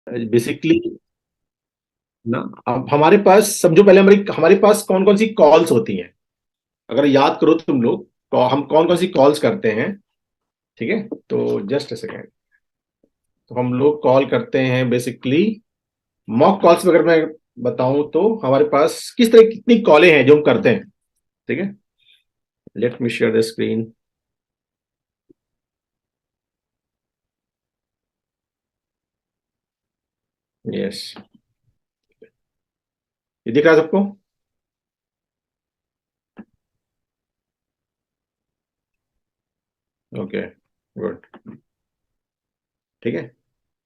Basically ना, अब हमारे पास समझो, पहले हमारी हमारे पास कौन कौन सी कॉल्स होती हैं, अगर याद करो तुम लोग, हम कौन कौन सी कॉल्स करते हैं। ठीक है, तो जस्ट अ सेकेंड। तो हम लोग कॉल करते हैं बेसिकली, मॉक कॉल्स में अगर मैं बताऊं तो हमारे पास किस तरह कितनी कॉलें हैं जो हम करते हैं। ठीक है, let me share the screen. Yes, ये दिख रहा है सबको? Okay, good. ठीक है,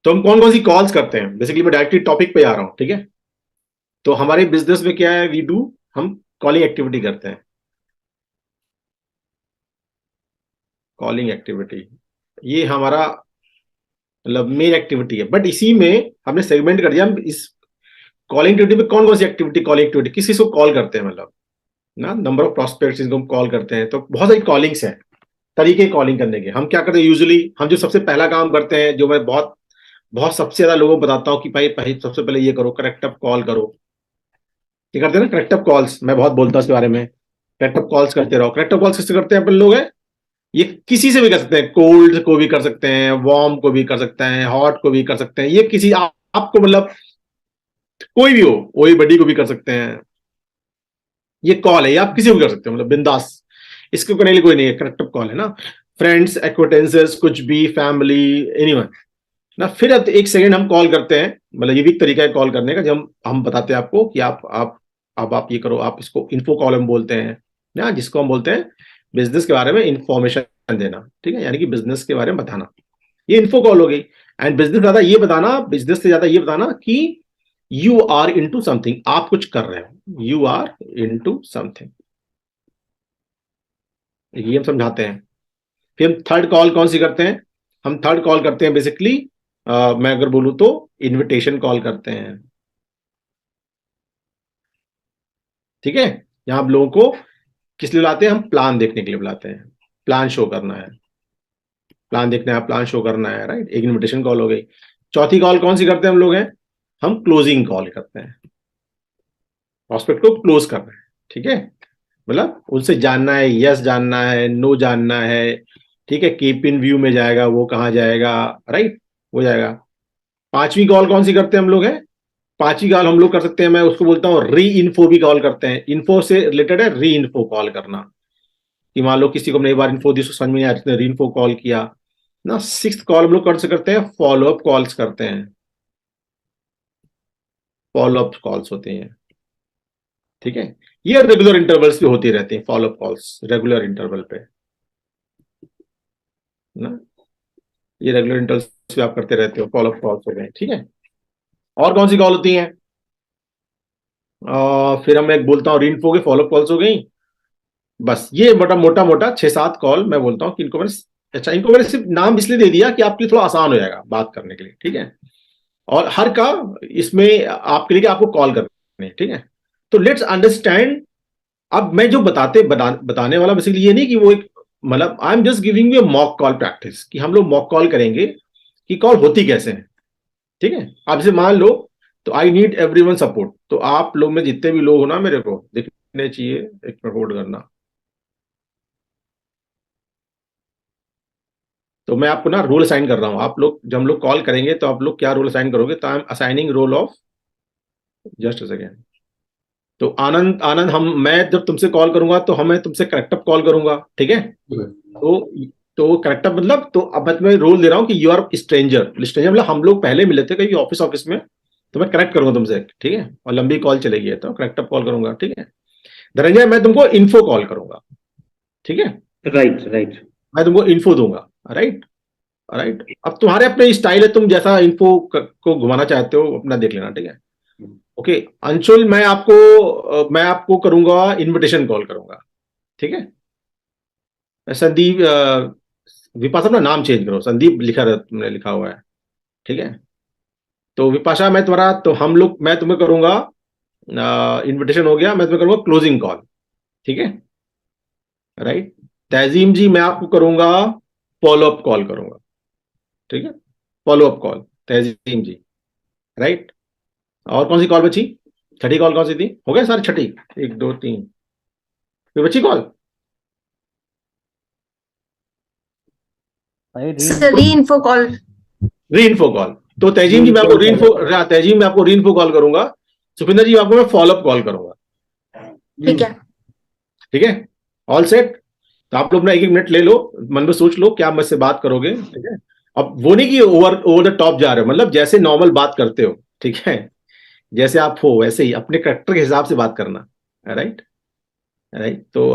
तो हम कौन कौन सी कॉल्स करते हैं, बेसिकली मैं डायरेक्टली टॉपिक पे आ रहा हूं। ठीक है, तो हमारे बिजनेस में क्या है, वी डू, हम कॉलिंग एक्टिविटी करते हैं। कॉलिंग एक्टिविटी, ये हमारा मतलब मेन एक्टिविटी है, बट इसी में हमने सेगमेंट कर दिया, हम इस कॉलिंग एक्टिविटी में कौन कौन सी एक्टिविटी, कॉलिंग एक्टिविटी किस किस को कॉल करते हैं, मतलब ना नंबर ऑफ प्रोस्पेक्ट्स जिनको हम कॉल करते हैं, तो बहुत सारी कॉलिंग्स हैं, तरीके कॉलिंग करने के। हम क्या करते हैं यूजुअली, हम जो सबसे पहला काम करते हैं, जो मैं बहुत बहुत सबसे ज्यादा लोगों को बताता हूँ कि भाई भाई सबसे पहले ये करो, करेक्ट अप कॉल करो। ये करते हैं ना करेक्ट अप कॉल्स, मैं बहुत बोलता हूँ इसके बारे में। करेक्ट अप कॉल्स करते रहो। करेक्ट अप कॉल्स किससे करते हैं अपन लोग हैं, ये किसी से भी कर सकते हैं, कोल्ड को भी कर सकते हैं, वार्म को भी कर सकते हैं, हॉट को भी कर सकते हैं, ये किसी आपको मतलब कोई भी हो, वही बडी को भी कर सकते हैं। ये कॉल है, ये आप किसी को भी कर सकते हो, मतलब बिंदास, इसको करने के लिए कोई नहीं है, करेक्ट कॉल है ना। फ्रेंड्स, एक्विटेंसेस, कुछ भी, फैमिली, एनीवन ना। फिर अब एक सेकंड हम कॉल करते हैं, मतलब ये भी एक तरीका है कॉल करने का, जब हम बताते हैं आपको कि आप अब आप ये करो, आप इसको इन्फो कॉल हम बोलते हैं ना, जिसको हम बोलते हैं बिजनेस के बारे में इंफॉर्मेशन देना। ठीक है, यानी कि बिजनेस के बारे में बताना, ये इन्फो कॉल हो गई। एंड बिजनेस ज्यादा ये बताना, बिजनेस से ज्यादा ये बताना कि यू आर इनटू समथिंग, आप कुछ कर रहे हो, यू आर इनटू समथिंग, ये हम समझाते हैं। फिर हम थर्ड कॉल कौन सी करते हैं, हम थर्ड कॉल करते हैं बेसिकली, मैं अगर बोलूं तो इनविटेशन कॉल करते हैं। ठीक है, यहां आप लोगों को किस लिए बुलाते हैं, हम प्लान देखने के लिए बुलाते हैं, प्लान शो करना है, प्लान देखना है, प्लान शो करना है, राइट। एक इनविटेशन कॉल हो गई। चौथी कॉल कौन सी करते हैं हम लोग हैं, हम क्लोजिंग कॉल करते हैं, प्रॉस्पेक्ट को क्लोज करना है। ठीक है, मतलब उनसे जानना है, यस जानना है, नो जानना है। ठीक है, कीप इन व्यू में जाएगा, वो कहाँ जाएगा, राइट, वो जाएगा। पांचवी कॉल कौन सी करते हैं हम लोग हैं, पांचवी कॉल हम लोग कर सकते हैं, मैं उसको बोलता हूँ री इन्फो भी कॉल करते हैं। इन्फो से रिलेटेड है री इन्फो कॉल करना, कि मान लो किसी को हमने एक बार इन्फो दी, उसको समझ में नहीं आया, री इन्फो कॉल किया ना। सिक्स कॉल हम लोग कर से करते हैं, फॉलो अप कॉल्स करते हैं, फॉलो अप कॉल्स होते हैं। ठीक है, ये रेगुलर इंटरवल्स पे होती रहती हैं, follow up calls regular interval पे ना, ये रेगुलर इंटरवल्स पे आप करते रहते हो, फॉलो अप कॉल्स हो गए। ठीक है, और कौन सी कॉल होती हैं, फिर हम एक बोलता हूँ री इन्फो के फॉलो अप कॉल्स हो गई। बस ये मोटा मोटा मोटा छह सात कॉल मैं बोलता हूँ कि इनको मैंने, अच्छा इनको मैंने सिर्फ नाम इसलिए दे दिया कि आपके लिए थोड़ा आसान हो जाएगा बात करने के लिए। ठीक है, और हर का इसमें आपके लिए कि आपको कॉल करनी है। ठीक है, तो लेट्स अंडरस्टैंड। अब मैं जो बताने वाला बेसिकली ये नहीं कि वो एक, मतलब I am just giving you mock call practice, कि हम लोग मॉक कॉल करेंगे कि कॉल होती कैसे है। ठीक है, आप जैसे मान लो, तो आई नीड एवरीवन सपोर्ट, तो आप लोग में जितने भी लोग हो ना मेरे को दिखने चाहिए, एक मिनट होल्ड करना। तो मैं आपको ना रोल असाइन कर रहा हूं, आप लोग जब हम लोग कॉल करेंगे तो आप लोग क्या रोल असाइन करोगे, तो I am assigning role off, just a second. तो आनंद, आनंद, हम मैं जब तुमसे कॉल करूंगा तो हमें तुमसे करेक्टअप कॉल करूंगा। ठीक है, तो करेक्टअप मतलब, तो अब मैं तुम्हें रोल दे रहा हूँ कि यू आर स्ट्रेंजर। स्ट्रेंजर मतलब हम लोग पहले मिले थे कहीं ऑफिस ऑफिस में, तो मैं करेक्ट करूंगा तुमसे। ठीक है, और लंबी कॉल चलेगी तो करेक्टअप कॉल करूंगा। ठीक है, धनंजय मैं तुमको इन्फो कॉल करूंगा। ठीक है, राइट राइट। मैं तुमको इन्फो दूंगा, राइट। राइट, अब तुम्हारे अपने स्टाइल है, तुम जैसा इन्फो को घुमाना चाहते हो अपना देख लेना। ठीक है, ओके। अंशुल, मैं आपको करूंगा इनविटेशन कॉल करूंगा। ठीक है, संदीप, विपाशा अपना नाम चेंज करो, संदीप लिखा तुमने लिखा हुआ है। ठीक है, तो विपाशा मैं तुम्हारा, तो हम लोग, मैं तुम्हें करूंगा इनविटेशन हो गया, मैं तुम्हें करूंगा क्लोजिंग कॉल। ठीक है, राइट। तहजीम जी मैं आपको करूंगा फॉलो अप कॉल करूंगा। ठीक है, फॉलो अप कॉल, तहजीम जी। राइट। और कौन सी कॉल बची? छठी कॉल कौन सी थी? हो गया सर छठी? 1 2 3, फिर बची कॉल? री इन्फो कॉल। री इन्फो कॉल। तो तहजीम जी मैं आपको री इन्फो, तहजीम मैं आपको री इन्फो कॉल करूंगा, सुखविंदर जी आपको मैं फॉलोअप कॉल करूंगा। ठीक है। ठीक है, ऑल सेट। तो आप लोग अपना 1 1 मिनट ले लो, मन में सोच लो क्या मुझसे बात करोगे। ठीक है, अब वो नहीं कि ओवर ओवर द टॉप जा रहे हो, मतलब जैसे नॉर्मल बात करते हो, ठीक है, जैसे आप हो वैसे ही अपने करेक्टर के हिसाब से बात करना। Right, right. तो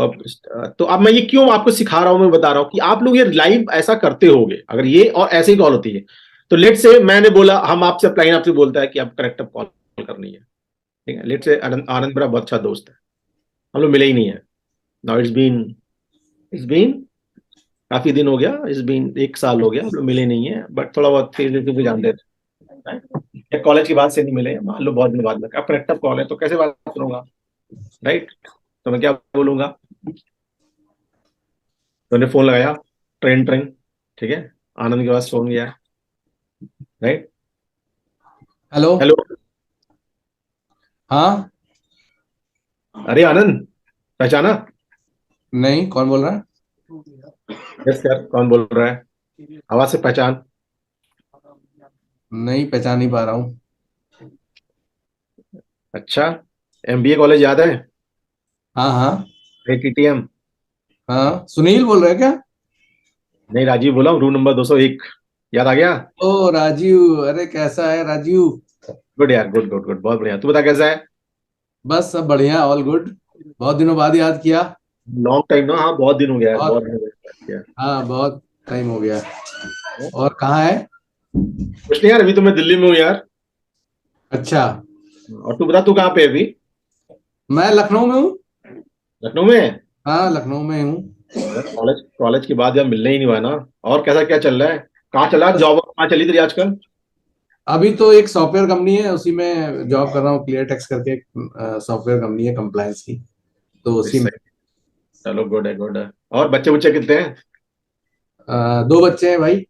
अब मैं ये क्यों आपको सिखा रहा हूं, मैं बता रहा हूं कि आप लोग ये लाइव ऐसा करते होगे अगर ये, और ऐसे ही कॉल होती है। तो लेट से मैंने बोला, हम आपसे अपलाइन आपसे बोलता है कि आप करेक्टर कॉल करनी है। ठीक है, लेट से आनंद, आनंद मेरा बहुत अच्छा दोस्त है, हम लोग मिले ही नहीं है। नाउ इट्स बीन काफी दिन हो गया, इट्स बीन 1 साल हो गया, हम लोग मिले नहीं है, बट थोड़ा बहुत फेसबुक पे जानते थे। कॉलेज की बात से नहीं मिले, मान लो बहुत दिन बाद में। अब करेक्टर कॉल है तो कैसे बात करूंगा? राइट, तो मैं क्या बोलूंगा? तो उन्हें फोन लगाया, ट्रेन ट्रेन, ठीक है, आनंद के पास फोन गया। Right, hello. हेलो, हाँ। अरे आनंद, पहचाना? नहीं, कौन बोल रहा है? यस यार, कौन बोल रहा है? आवाज से पहचान। नहीं, पहचान नहीं पा रहा हूँ। अच्छा, एमबीए कॉलेज याद है? हाँ हाँ टीटीएम। हाँ, सुनील बोल रहे हैं क्या? नहीं, राजीव बोला हूँ, रूम नंबर 201, याद आ गया? ओ राजीव, अरे कैसा है राजीव? गुड यार, गुड गुड गुड, बहुत बढ़िया। तू बता कैसा है? बस सब बढ़िया, ऑल गुड। बहुत दिनों बाद याद किया। लॉन्ग टाइम ना, हाँ बहुत दिन हो गया यार, और बहुत दिन हो गया। हाँ, बहुत टाइम हो गया। और कहाँ है? कुछ नहीं यार, अभी तो मैं दिल्ली में हूँ यार। अच्छा। और तू बता, तू कहाँ पे है अभी? मैं लखनऊ में हूँ। लखनऊ में है? हाँ, लखनऊ में हूँ। यार कॉलेज कॉलेज के बाद यार मिलने ही नहीं हुआ ना। और कैसा क्या चल रहा है? कहाँ चला बस जॉब, कहाँ चली तेरी आजकल? अभी तो एक सॉफ्टवेयर कंपनी है, उसी में जॉब कर रहा हूँ। क्लियर टेक्स करके सॉफ्टवेयर कंपनी है कंप्लायंस की, तो उसी में। सही, चलो गुड है, गुड है। और बच्चे बुच्चे कितने हैं? 2 बच्चे हैं भाई।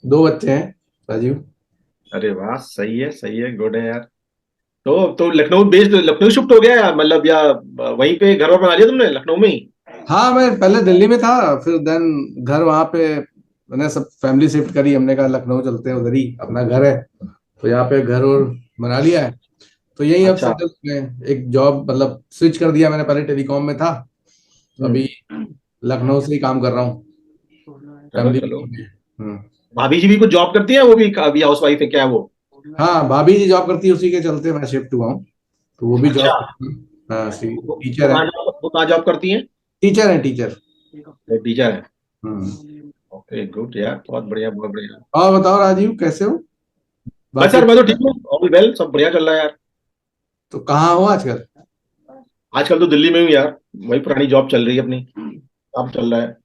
2 बच्चे हैं राजीव। अरे वाह, सही है, सही है, गुड है यार। तो लखनऊ बेस्ड, लखनऊ शिफ्ट हो गया यार, मतलब या वहीं पे घर वर बना लिया तुमने लखनऊ में ही? हाँ, मैं पहले दिल्ली में था, फिर देन घर वहां पे मैंने सब फैमिली शिफ्ट करी। हमने कहा लखनऊ चलते हैं, उधर ही अपना घर है, तो यहाँ पे घर और बना लिया है। तो यही अब अच्छा। सेटल में एक जॉब, मतलब स्विच कर दिया मैंने। पहले टेलीकॉम में था, तो हम्म। अभी लखनऊ से ही काम कर रहा हूँ। चलो फैमिली चलो। भी है। भाभी जी भी कुछ जॉब करती है? वो भी अभी हाउस वाइफ है क्या है वो? हाँ, भाभी जी जॉब करती है, उसी के चलते मैं शिफ्ट हुआ हूँ। तो वो भी अच्छा, जॉब करती है। हाँ, वो टीचर है। कहाँ वो कहाँ जॉब करती है? टीचर है, टीचर। वो टीचर है। हम्म। ओके गुड यार, बहुत बढ़िया, बहुत बढ़िया। और बताओ राजीव, कैसे हो? बस बाकी यार मैं तो ठीक हूँ, ऑल वेल, सब बढ़िया चल रहा है यार। तो कहाँ हो आजकल? आजकल तो दिल्ली में हूँ यार, वही पुरानी जॉब चल रही है अपनी, काम चल रहा है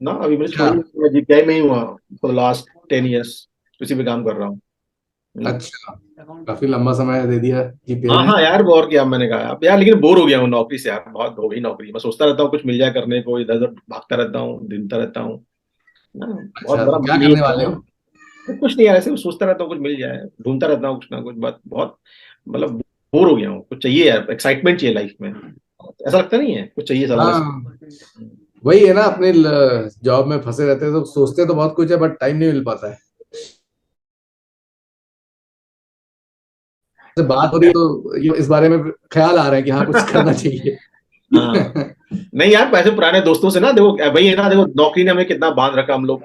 ना। अभी मैंने अच्छा। छोड़ी, मैं जीपीआई में ही हुआ फॉर लास्ट 10 years, उसी पे काम कर रहा हूँ। अच्छा, काफी लंबा समय दे दिया जीपीआई हाँ में। हाँ यार, वो और क्या, मैंने कहा अब यार, लेकिन बोर हो गया हूँ नौकरी से यार, बहुत हो गई नौकरी। मैं सोचता रहता हूँ कुछ मिल जाए करने को, इधर उधर भागता रहता हूँ, ढूंढता रहता हूँ ना। बहुत अच्छा, बड़ा तो क्या मन यही करने है वाले ना। हो? कुछ नहीं यार, ऐसे सोचता रहता हूँ कुछ मिल जाए, ढूंढता रहता हूँ कुछ ना कुछ, बात बहुत, मतलब बोर हो गया हूँ। कुछ चाहिए यार, एक्साइटमेंट चाहिए लाइफ में, ऐसा लगता नहीं है? कुछ चाहिए साला बस। हाँ, वही है ना, अपने जॉब में फंसे रहते हैं तो सोचते तो बहुत कुछ है, बट टाइम नहीं मिल पाता है। तो बात हो रही है तो इस बारे में ख्याल आ रहा है कि हाँ, कुछ करना चाहिए। हाँ, नहीं यार, वैसे पुराने दोस्तों से ना, देखो भाई है ना, देखो नौकरी ने हमें कितना बांध रखा हम लोग।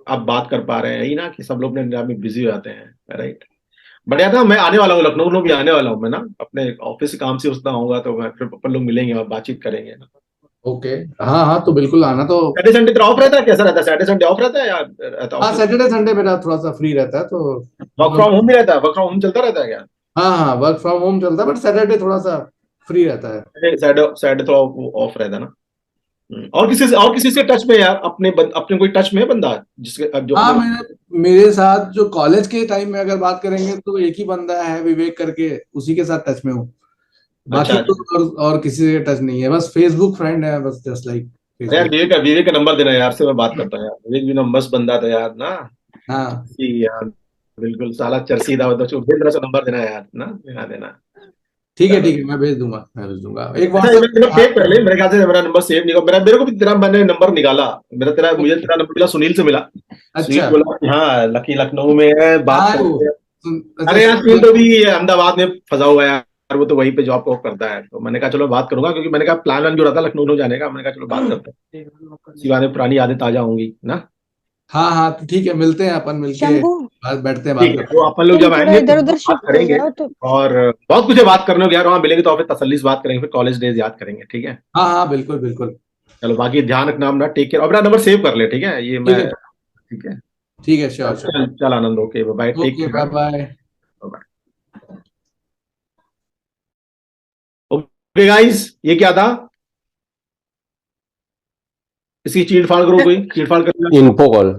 अब बात कर पा रहे हैं यही ना, कि सब लोग अपने काम में बिजी हो जाते हैं। राइट। बढ़िया था, मैं आने वाला हूँ लखनऊ में भी, आने वाला हूँ मैं ना, अपने ऑफिस काम से उतना आऊंगा तो मैं फिर अपन लोग मिलेंगे और बातचीत करेंगे ना। ओके। हाँ हाँ, तो बिल्कुल आना तो। सैटरडे संडे तेरा ऑफ रहता है? कैसा रहता है, सैटरडे संडे ऑफ रहता है या रहता हाँ, ऑफिस? सैटरडे संडे मेरा थोड़ा सा फ्री रहता है, तो हम वर्क लोग। फ्रॉम होम भी रहता है? वर्क फ्रॉम होम चलता रहता है क्या? हाँ हाँ, वर्क फ्रॉम होम चलता है, बट सैटरडे थोड़ा सा फ्री रहता है। सैटरडे सैटरडे थोड़ा ऑफ रहता है ना। और किसी से टच में यार, अपने कोई टच में है बंदा जिसके जो हाँ, अपने? मेरे मेरे साथ जो कॉलेज के टाइम में अगर बात करेंगे तो एक ही बंदा है, विवेक करके, उसी के साथ टच में हूँ। अच्छा बाकी तो अच्छा। और किसी से टच नहीं है, बस फेसबुक फ्रेंड है, बस जस्ट लाइक अरे यार, फेसबुक। विवेक का नंबर देना यार, से मैं बात करता हूँ यार, विवेक भी ना मस्त बंदा था यार ना। हाँ कि यार बिल्कुल साला चरसीदा हो तो भेज देना, नंबर देना यार ना, देना देना। ठीक है, मैं भेज दूंगा, एक अच्छा मेरा सेव कर ले, व्हाट्सएप। मेरे ख्याल से मेरा नंबर सेव नहीं, मेरे को भी तेरा, मैंने नंबर निकाला, मुझे तेरा नंबर मिला, सुनील से मिला। सुनील अच्छा, बोला कि हाँ लकी लखनऊ में है, बात कहाँ है वो? करते हैं। अच्छा, अरे यार सुनील तो भी अहमदाबाद में फंसा हुआ है यार, वो तो वहीं पे जॉब करता है, तो मैंने कहा चलो बात करूंगा, क्योंकि मैंने कहा प्लान वान जो रहा था लखनऊ जाने का, मैंने कहा चलो बात करते हैं, सिवा में पुरानी यादें ताजा होंगी ना। हाँ, तो ठीक है, मिलते हैं अपन मिलके, शंभू बैठते हैं, बात ठीक है, करते तो अपन लोग तुम जब थोड़ा आएंगे तो इधर उधर बात शिफ्ट हो करेंगे, जाओ तो। और बहुत कुछ है बात करने को यार, वहां मिलेंगे तो फिर तसल्ली से बात करेंगे, फिर कॉलेज डेज याद करेंगे, ठीक है। हैं। हाँ, बिल्कुल बिल्कुल। चलो बाकी ध्यान रखना अपना, टेक केयर, और मेरा नंबर सेव कर ले, ठीक है, ये ठीक मैं, है, ठीक है। ठीक है, श्योर श्योर। चल चल Anand, okay bye, take okay, bye care. Bye. Okay guys, ये क्या था, इसकी चीट फाड़ करो, कोई चीट फाड़ कर। Info call.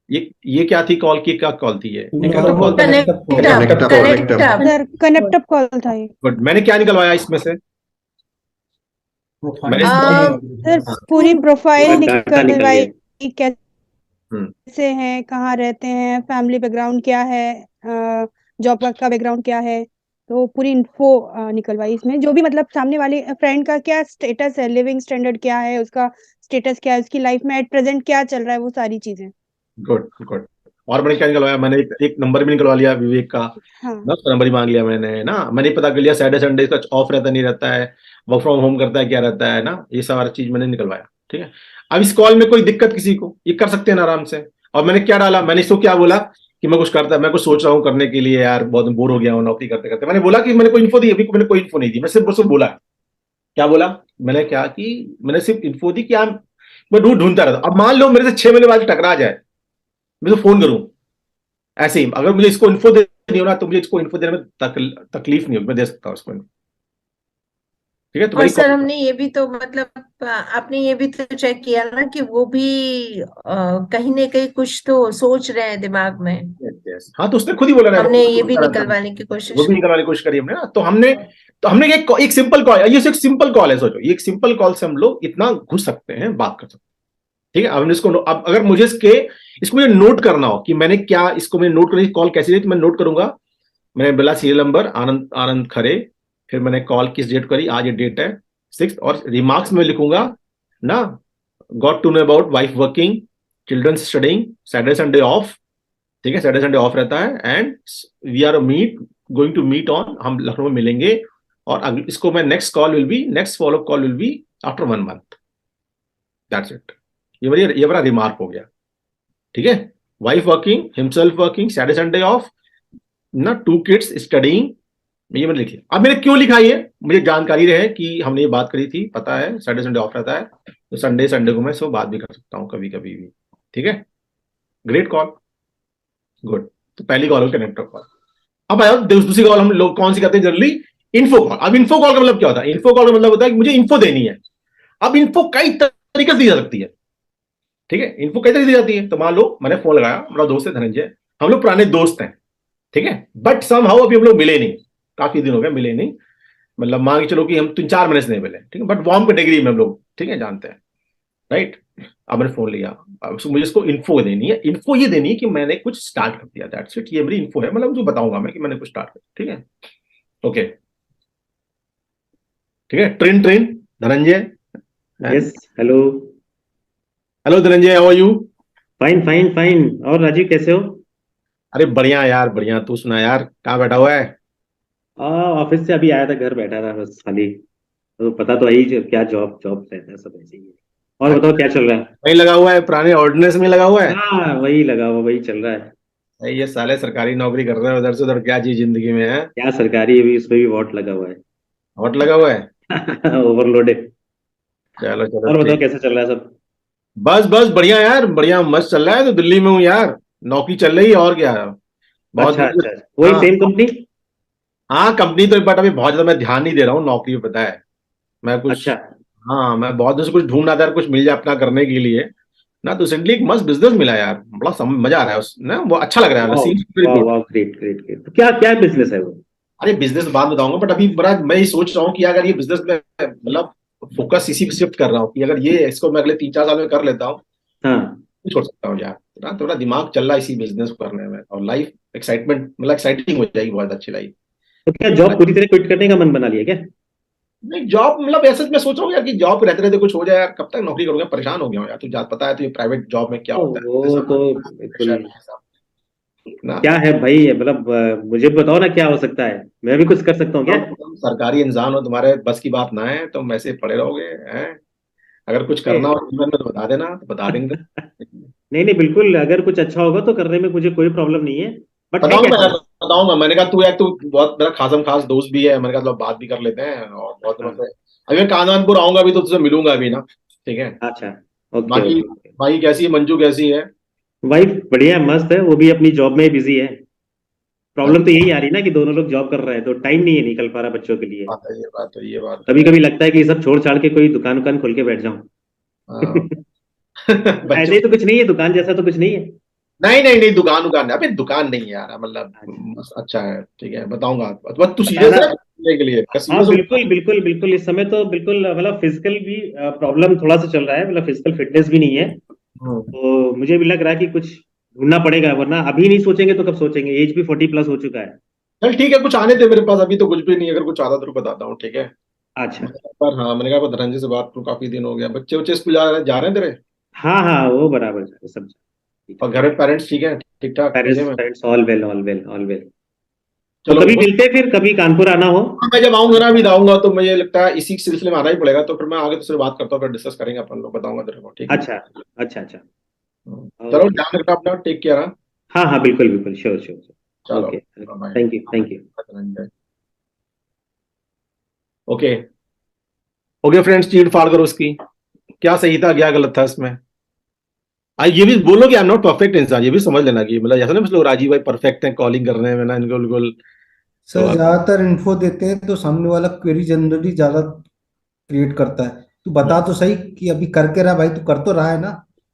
ये क्या थी, कॉल की क्या कॉल थी, ये कनेक्ट कॉल था। Connect up, connect up sir, connect up call था ये। बट मैंने क्या निकलवाया इसमें से, मैंने सर हाँ, पूरी प्रोफाइल डाटा निकल निकलवाई, गया। कैसे हैं, कहाँ रहते हैं, फैमिली बैकग्राउंड क्या है, जॉब का बैकग्राउंड क्या है, तो पूरी इन्फो निकलवाई इसमें। जो भी मतलब सामने वाले फ्रेंड का क्या स्टेटस है, लिविंग स्टैंडर्ड क्या है, उसका स्टेटस क्या है, उसकी लाइफ में एट प्रेजेंट क्या चल रहा है, वो सारी चीजें। Good good. और मैंने क्या निकलवाया, मैंने एक नंबर भी निकलवा लिया विवेक का हाँ ना, उसका नंबर ही मांग लिया मैंने ना, मैंने पता कर लिया सैटरडे संडे का ऑफ रहता नहीं रहता है, वर्क फ्रॉम होम करता है क्या रहता है ना, ये सारा चीज मैंने निकलवाया, ठीक है। अब इस कॉल में कोई दिक्कत किसी को, ये कर सकते हैं ना आराम से। और मैंने क्या डाला, मैंने इसको क्या बोला कि मैं कुछ सोच रहा हूँ करने के लिए यार, बहुत बोर हो गया हूँ नौकरी करते करते। मैंने बोला कि मैंने कोई इन्फो दी, अभी मैंने कोई इन्फो नहीं दी, मैं सिर्फ बोला, क्या बोला मैंने, क्या कि मैंने सिर्फ इन्फो दी कि मैं ढूंढता रहता। अब मान लो मेरे से 6 महीने बाद टकरा जाए, मैं तो फोन करूं ऐसे ही, अगर मुझे इसको इन्फो देनी हो ना, तो मुझे इसको इन्फो देने में तकलीफ नहीं होगी, मैं दे सकता हूँ इसको, ठीक है। तो और वही सर हमने ये भी तो मतलब आपने ये भी तो चेक किया ना कि वो भी कहीं ना कहीं कुछ तो सोच रहे हैं दिमाग में। हाँ, तो उसने खुद ही बोला ना, हमने ये भी निकलवाने की वो कोशिश भी निकलवाने की कोशिश करी हमने ना, तो हमने एक सिंपल कॉल, ये एक सिंपल कॉल है, सोचो ये एक सिंपल कॉल से हम लोग इतना घुस सकते हैं, बात कर सकते हैं, ठीक है। अब हमने इसको, अब अगर मुझे इसको मुझे नोट करना हो कि मैंने क्या, इसको मैंने नोट करनी, कॉल कैसी रही, तो मैं नोट करूंगा। मैंने बोला सीरियल नंबर आनंद आनंद खरे, फिर मैंने कॉल किस डेट करी, आज ये डेट है 6, और रिमार्क्स में लिखूंगा ना, got to know about wife working, children studying, Saturday Sunday off, ठीक है, सैटरडे संडे ऑफ रहता है, and we are going to meet on, हम लखनऊ में मिलेंगे। और इसको मैं next follow up call will be after 1 month, that's it. ये बड़ा रिमार्क हो गया, ठीक है। Wife working, himself working, Saturday Sunday off ना, 2 किड्स स्टडिंग, ये मैंने लिख लिया। अब मैंने क्यों लिखा ये, मुझे जानकारी रहे कि हमने ये बात करी थी, पता है सैटरडे संडे ऑफ रहता है, तो संडे को मैं सो बात भी कर सकता हूँ कभी कभी भी, ठीक है। Great call, good. तो पहली कॉल हो कनेक्टर कॉल। अब आया दूसरी कॉल, हम लोग कौन सी करते हैं जनरली, इन्फो कॉल। अब इन्फो कॉल का मतलब क्या होता है, इन्फो कॉल का मतलब होता है कि मुझे इन्फो देनी है। अब इन्फो कई तरीके से दी जा सकती है, ठीक है, इन्फो कई तरीके से दी जाती है। तो मान लो मैंने फोन लगाया, मेरा दोस्त है धनंजय, हम लोग पुराने दोस्त हैं, ठीक है, बट समहाउ अभी हम लोग मिले नहीं, काफी दिन हो गए मिले नहीं, मतलब मान के चलो कि हम 3-4 महीने से नहीं मिले, ठीक है, बट वार्म कैटेगरी में हम लोग, ठीक है, जानते हैं, राइट। अब मैंने फोन लिया, अब मुझे इसको इन्फो देनी है, इन्फो ये देनी है कि मैंने कुछ स्टार्ट कर दिया, दैट्स इट, ये मेरी इन्फो है, मतलब जो बताऊंगा मैं कि मैंने कुछ स्टार्ट कर दिया, ठीक है, ओके, ठीक है। Train Dhananjay, yes, hello. Hello Dhananjay, how are you? Fine fine fine. और राजीव कैसे हो? अरे बढ़िया यार, बढ़िया, तू सुना यार, कहाँ बैठा हुआ है? ऑफिस से अभी आया था, घर बैठा था बस खाली। तो पता तो है ही क्या जॉब जॉब रहता है, सब ऐसे ही है। और बताओ क्या चल रहा है? वही लगा हुआ है, पुराने ऑर्डिनेंस में लगा हुआ है। हाँ, वही लगा हुआ, वही चल रहा है। ये साले सरकारी नौकरी कर रहे हैं, उधर से उधर क्या चीज जिंदगी में है, क्या सरकारी, अभी इसमें भी वॉट लगा हुआ हॉट लगा हुआ है। है। ओवरलोडेड। चलो चलो और बताओ ठीक, कैसा चल रहा है सब? बस बस बढ़िया यार, बढ़िया मस्त चल रहा है। तो दिल्ली में हूँ यार, नौकरी चल रही है, और क्या, बहुत अच्छा अच्छा, वही हाँ सेम कंपनी? हाँ, कंपनी तो, बट अभी बहुत ज्यादा मैं ध्यान नहीं दे रहा हूँ नौकरी पे, पता है, मैं कुछ, अच्छा। हाँ मैं बहुत दिन से कुछ ढूंढ रहा था यार, कुछ मिल जाए अपना करने के लिए ना, तो रिसेंटली एक मस्त बिजनेस मिला यार, बड़ा मजा आ रहा है उस ना, वो अच्छा लग रहा है, वाह सीन्स वेरी वाह गुड। वाह, ग्रेट ग्रेट ग्रेट। तो क्या क्या बिजनेस है वो? अरे बिजनेस बाद बताऊंगा, बट अभी बड़ा मैं ये सोच रहा हूँ कि अगर ये बिजनेस में, मतलब फोकस इसी पे शिफ्ट कर रहा हूँ कि अगर ये इसको मैं अगले 3-4 साल में कर लेता हूँ, हाँ। नहीं छोड़ सकता हूँ यार, ना थोड़ा दिमाग चल रहा है इसी बिजनेस को करने में, और लाइफ एक्साइटमेंट मतलब एक्साइटिंग हो जाएगी, बहुत अच्छी लाइफ। तो क्या जॉब पूरी तरह क्विट करने का मन बना लिया क्या? नहीं जॉब मतलब ऐसे मैं सोच रहा हूँ यार कि जॉब रहते रहते कुछ हो जाए यार, कब तक नौकरी करूंगा, परेशान हो गया हूँ यार। तू पता है तो ये प्राइवेट जॉब में क्या तो होता है, वो तो बिल्कुल, ना क्या है भाई, मतलब मुझे बताओ ना क्या हो सकता है, मैं भी कुछ कर सकता हूँ क्या? तुम सरकारी इंसान हो, तुम्हारे बस की बात ना है, तुम ऐसे पड़े रहोगे हैं? अगर कुछ करना हो जीवन में तो बता देना, तो बता देंगे। नहीं नहीं बिल्कुल, अगर कुछ अच्छा होगा तो करने में मुझे कोई प्रॉब्लम नहीं है, बट है बताऊंगा कैसे? यार, बताऊंगा। मैंने कहा तू यार, तू बहुत मेरा खासम खास दोस्त भी है, मैंने कहा चलो बात भी कर लेते हैं, और बहुत दिनों हाँ, से अभी मैं कानपुर आऊंगा भी तो तुझसे मिलूंगा भी ना, ठीक है। अच्छा, ओके बाकी ओके ओके। बाकी कैसी है, मंजू कैसी है? वाइफ बढ़िया है, मस्त है, वो भी अपनी जॉब में बिजी है। प्रॉब्लम तो यही आ रही है ना कि दोनों लोग जॉब कर रहे हैं तो टाइम नहीं है निकल पा रहा बच्चों के लिए। बात है, ये बात है, ये बात कभी है। कभी लगता है कि ये सब छोड़ छाड़ के कोई दुकान उकान खोल के बैठ जाऊं। हाँ। ऐसे बच्चों, ही तो कुछ नहीं है, दुकान जैसा तो कुछ नहीं है। नहीं नहीं नहीं, दुकान दुकान अबे दुकान नहीं है यार, मतलब अच्छा, बस अच्छा है, ठीक है बताऊंगा। बस तू सीरियस बताना। है के लिए, हाँ सीरियस हो? बिल्कुल बिल्कुल बिल्कुल, इस समय तो बिल्कुल मतलब फिजिकल भी प्रॉब्लम थोड़ा सा चल रहा है, मतलब फिजिकल फिटनेस भी नहीं है। हम्म। तो मुझे भी लग रहा है कि कुछ ढूंढना पड़ेगा, वरना अभी नहीं सोचेंगे तो कब सोचेंगे, एज भी 40+ हो चुका है। चल ठीक है, कुछ आने दे मेरे पास, अभी तो कुछ भी नहीं, अगर कुछ आता तो बताता हूँ, ठीक है। अच्छा। पर हाँ, मैंने कहा धनंजय से बात करूं, काफी दिन हो गया। बच्चे बच्चे स्कूल जा रहे हैं तेरे? हाँ हाँ, वो बराबर है सब। ठीक और है। घर में पेरेंट्स ठीक है, ठीक ठाक पेरेंट्स मजे में? Parents all well all well all well. तो चलो कभी बहुत। मिलते हैं फिर, कभी कानपुर आना हो। मैं जब आऊंगा ना, अभी आऊंगा तो मुझे लगता है इसी सिलसिले में आना ही पड़ेगा, तो फिर मैं आगे तुझसे बात करता हूँ, फिर डिस्कस करेंगे अपन लोग, बताऊंगा तेरे को, ठीक है। अच्छा अच्छा अच्छा। चलो ओके। ध्यान रखना अपना, टेक केयर। हाँ हाँ हाँ बिल्कुल बिल्कुल, श्योर श्योर श्योर। चलो, okay. Bye. Thank you thank you. Okay, हो गया फ्रेंड्स, चीट फाड़ करो उसकी, क्या सही था क्या गलत था इसमें। ये भी बोलो कि आई एम नॉट परफेक्ट इंसान, ये भी समझ लेना कि मतलब ऐसा ना कुछ लोग राजीव भाई परफेक्ट हैं कॉलिंग करने में ना, इनको बिल्कुल। तो सर ज्यादातर इन्फो देते हैं तो सामने वाला क्वेरी जनरली ज्यादा क्रिएट करता है। तू बता तो सही कि अभी करके रहा भाई, तू कर तो रहा है ना।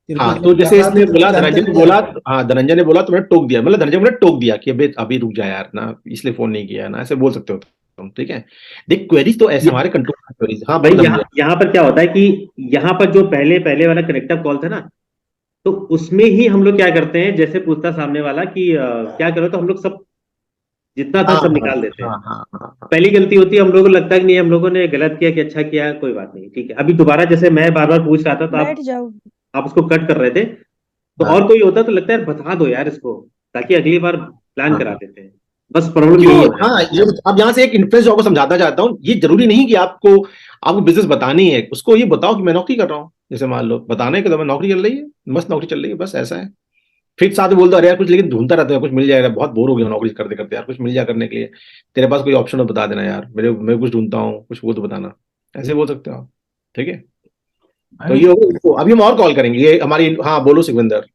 तेरे को हाँ, तो जब कर जैसे रहा है इसने तो तेरे को बोला, धनंजय जानकारी ने क्या बोला, है। हाँ धनंजय ने बोला तो मैंने टोक दिया, मतलब धनंजय को मैंने टोक दिया कि अबे अभी रुक जा यार ना, इसलिए फोन नहीं किया ना, ऐसे बोल सकते हो तुम, ठीक है। देख क्वेरीज तो ऐसे ये- हमारे कंट्रोल में क्वेरीज। हाँ भाई बोलो यहाँ धनंजय। यहाँ पर क्या होता है कि यहाँ पर जो पहले पहले वाला कनेक्टर कॉल था ना, तो उसमें ही हम लोग क्या करते हैं, जैसे पूछता सामने वाला कि क्या करो, तो हम लोग सब जितना था हाँ सब हाँ निकाल देते हैं। हाँ हाँ हाँ हाँ। पहली गलती होती है, हम लोगों को लगता है कि नहीं हम लोगों ने गलत किया कि अच्छा किया, कोई बात नहीं, ठीक है। अभी दोबारा जैसे मैं बार बार पूछ रहा था तो बैठ जाओ। आप उसको कट कर रहे थे, तो हाँ और कोई होता तो लगता है बता दो यार इसको, ताकि अगली बार प्लान करा हाँ। देते हैं। बस प्रॉब्लम क्यों, यही हो हाँ जाती है। ये अब यहाँ से एक इन्फ्लुएंस आपको समझाना चाहता हूँ, ये जरूरी नहीं कि आपको आपको बिजनेस बतानी है, उसको ये बताओ कि मैं नौकरी कर रहा हूँ, जैसे मान लो बताने के तो मैं नौकरी चल रही है, मस्त नौकरी चल रही है, बस ऐसा है। फिर साथ में बोलता अरे यार कुछ लेकिन ढूंढता रहता है, कुछ मिल जाएगा, बहुत बोर हो गया नौकरी करते करते यार, कुछ मिल जाए करने के लिए, तेरे पास कोई ऑप्शन हो बता देना यार, मैं कुछ ढूंढता हूँ, कुछ वो तो बताना, ऐसे बोल सकते हो आप, ठीक है। तो अरे ये होगा, तो अभी हम और कॉल करेंगे, ये हमारी, हाँ बोलो सुखविंदर।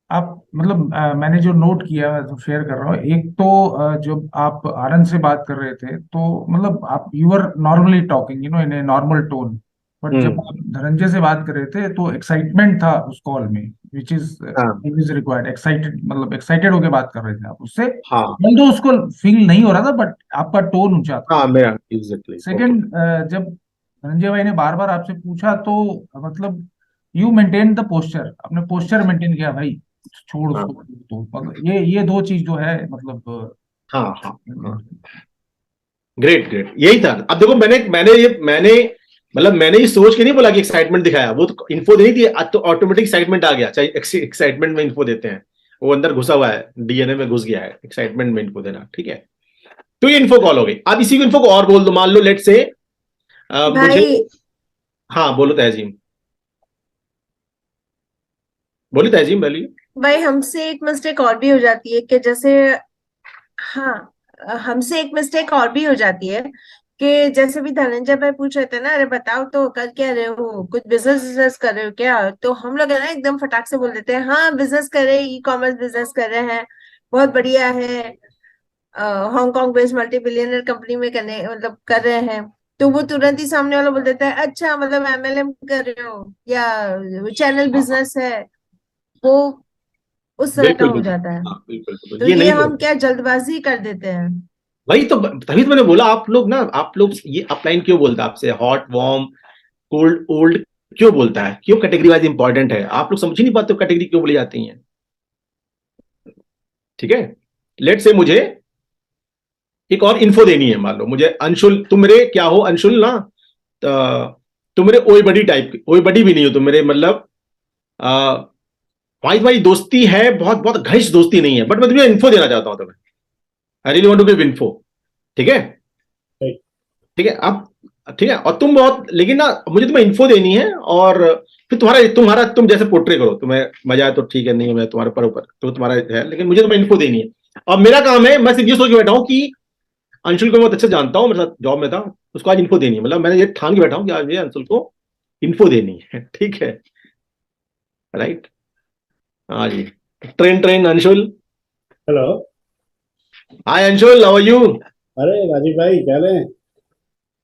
आप मतलब मैंने जो नोट किया मैं तो शेयर कर रहा हूँ। एक तो जब आप आनंद से बात कर रहे थे तो मतलब आप you are normally talking in a normal tone, but जब हम्म। आप धनंजय से बात कर रहे थे तो एक्साइटमेंट था उस कॉल में, विच इज हाँ इज रिक्वायर्ड। एक्साइटेड मतलब एक्साइटेड होके बात कर रहे थे आप उससे, हाँ तो उसको फील नहीं हो रहा था, बट आपका टोन ऊंचा था। हाँ, मेरा एग्जैक्टली ओके। सेकंड, जब धनंजय भाई ने बार बार आपसे पूछा तो मतलब यू मेंटेन द पोस्चर, आपने पोस्चर मेंटेन किया भाई, छोड़ हाँ उसको। तो मतलब ये दो चीज जो है मतलब हाँ हाँ हाँ, ग्रेट ग्रेट, यही था। अब देखो मैंने ये सोच के नहीं बोला कि एक्साइटमेंट दिखाया, वो तो इन्फो देनी थी, अब तो ऑटोमेटिक एक्साइटमेंट आ गया, चाहे एक्साइटमेंट में इन्फो देते हैं, वो अंदर घुसा हुआ है, डीएनए में घुस गया है एक्साइटमेंट में इन्फो देना, ठीक है। तो ये इन्फो कॉल हो गई, अब इसी को इन्फो को और बोल दो, मान लो लेट से मुझे, भाई हाँ बोलो तहजीम, बोली तहजीम बोली। भाई हमसे एक मिस्टेक और भी हो जाती है कि जैसे, हाँ, हमसे एक मिस्टेक और भी हो जाती है कि जैसे भी धनंजय भाई पूछ रहे थे ना, अरे बताओ तो कर क्या रहे हो, कुछ बिजनेस कर रहे हो क्या, तो हम लोग है ना एकदम फटाक से बोल देते हैं हाँ बिजनेस कर रहे हैं, ई कॉमर्स बिजनेस कर रहे हैं, बहुत बढ़िया है, Hong Kong based multi billionaire company में करने मतलब कर रहे हैं। तो वो तुरंत ही सामने वाला बोल देता है अच्छा मतलब एमएलएम कर रहे हो या चैनल बिजनेस है, वो उस तरह का बिल्कुल हो बिल्कुल, जाता है। हाँ बिल्कुल बिल्कुल, तो ये ये नहीं हम करो। क्या जल्दबाजी कर देते हैं। वही तो, तभी तो मैंने बोला आप लोग ना, आप लोग ये अपलाइन क्यों बोलता है आपसे, हॉट वार्म कोल्ड ओल्ड क्यों बोलता है, क्यों कैटेगरी वाइज इंपॉर्टेंट है, आप लोग समझ ही नहीं पाते कैटेगरी क्यों बोली जाती है। ठीक है, लेट से मुझे एक और इन्फो देनी है, मान लो मुझे अंशुल, तुम मेरे क्या हो अंशुल ना, तुम मेरे ओए बड़ी टाइप के, ओए बड़ी भी नहीं हो तुम मेरे, मतलब भाई भाई दोस्ती है, बहुत बहुत घनिष्ठ दोस्ती नहीं है, बट मैं तुम्हें इन्फो देना चाहता हूं तुम्हें, I really want to give info, ठीक है, ठीक है। अब ठीक है, और तुम बहुत, लेकिन ना मुझे तुम्हें इन्फो देनी है, और फिर तुम्हारा तुम जैसे पोर्ट्रे करो, तुम्हें मजा है तो ठीक है, नहीं है मैं तुम्हारे ऊपर तो तुम्हारा है, लेकिन मुझे तुम्हें इन्फो देनी है। और मेरा काम है, मैं सिर्फ ये सोच के बैठा हूं कि अंशुल को बहुत अच्छे से जानता हूं, मेरे साथ जॉब में था, उसको आज इन्फो देनी है, मतलब मैंने ये ठान के बैठा हूं कि आज मुझे अंशुल को इन्फो देनी है, ठीक है, राइट। हाँ जी, train train Anshul, hello. Hi Anshul, how are you? अरे राजीव भाई क्या हाल है?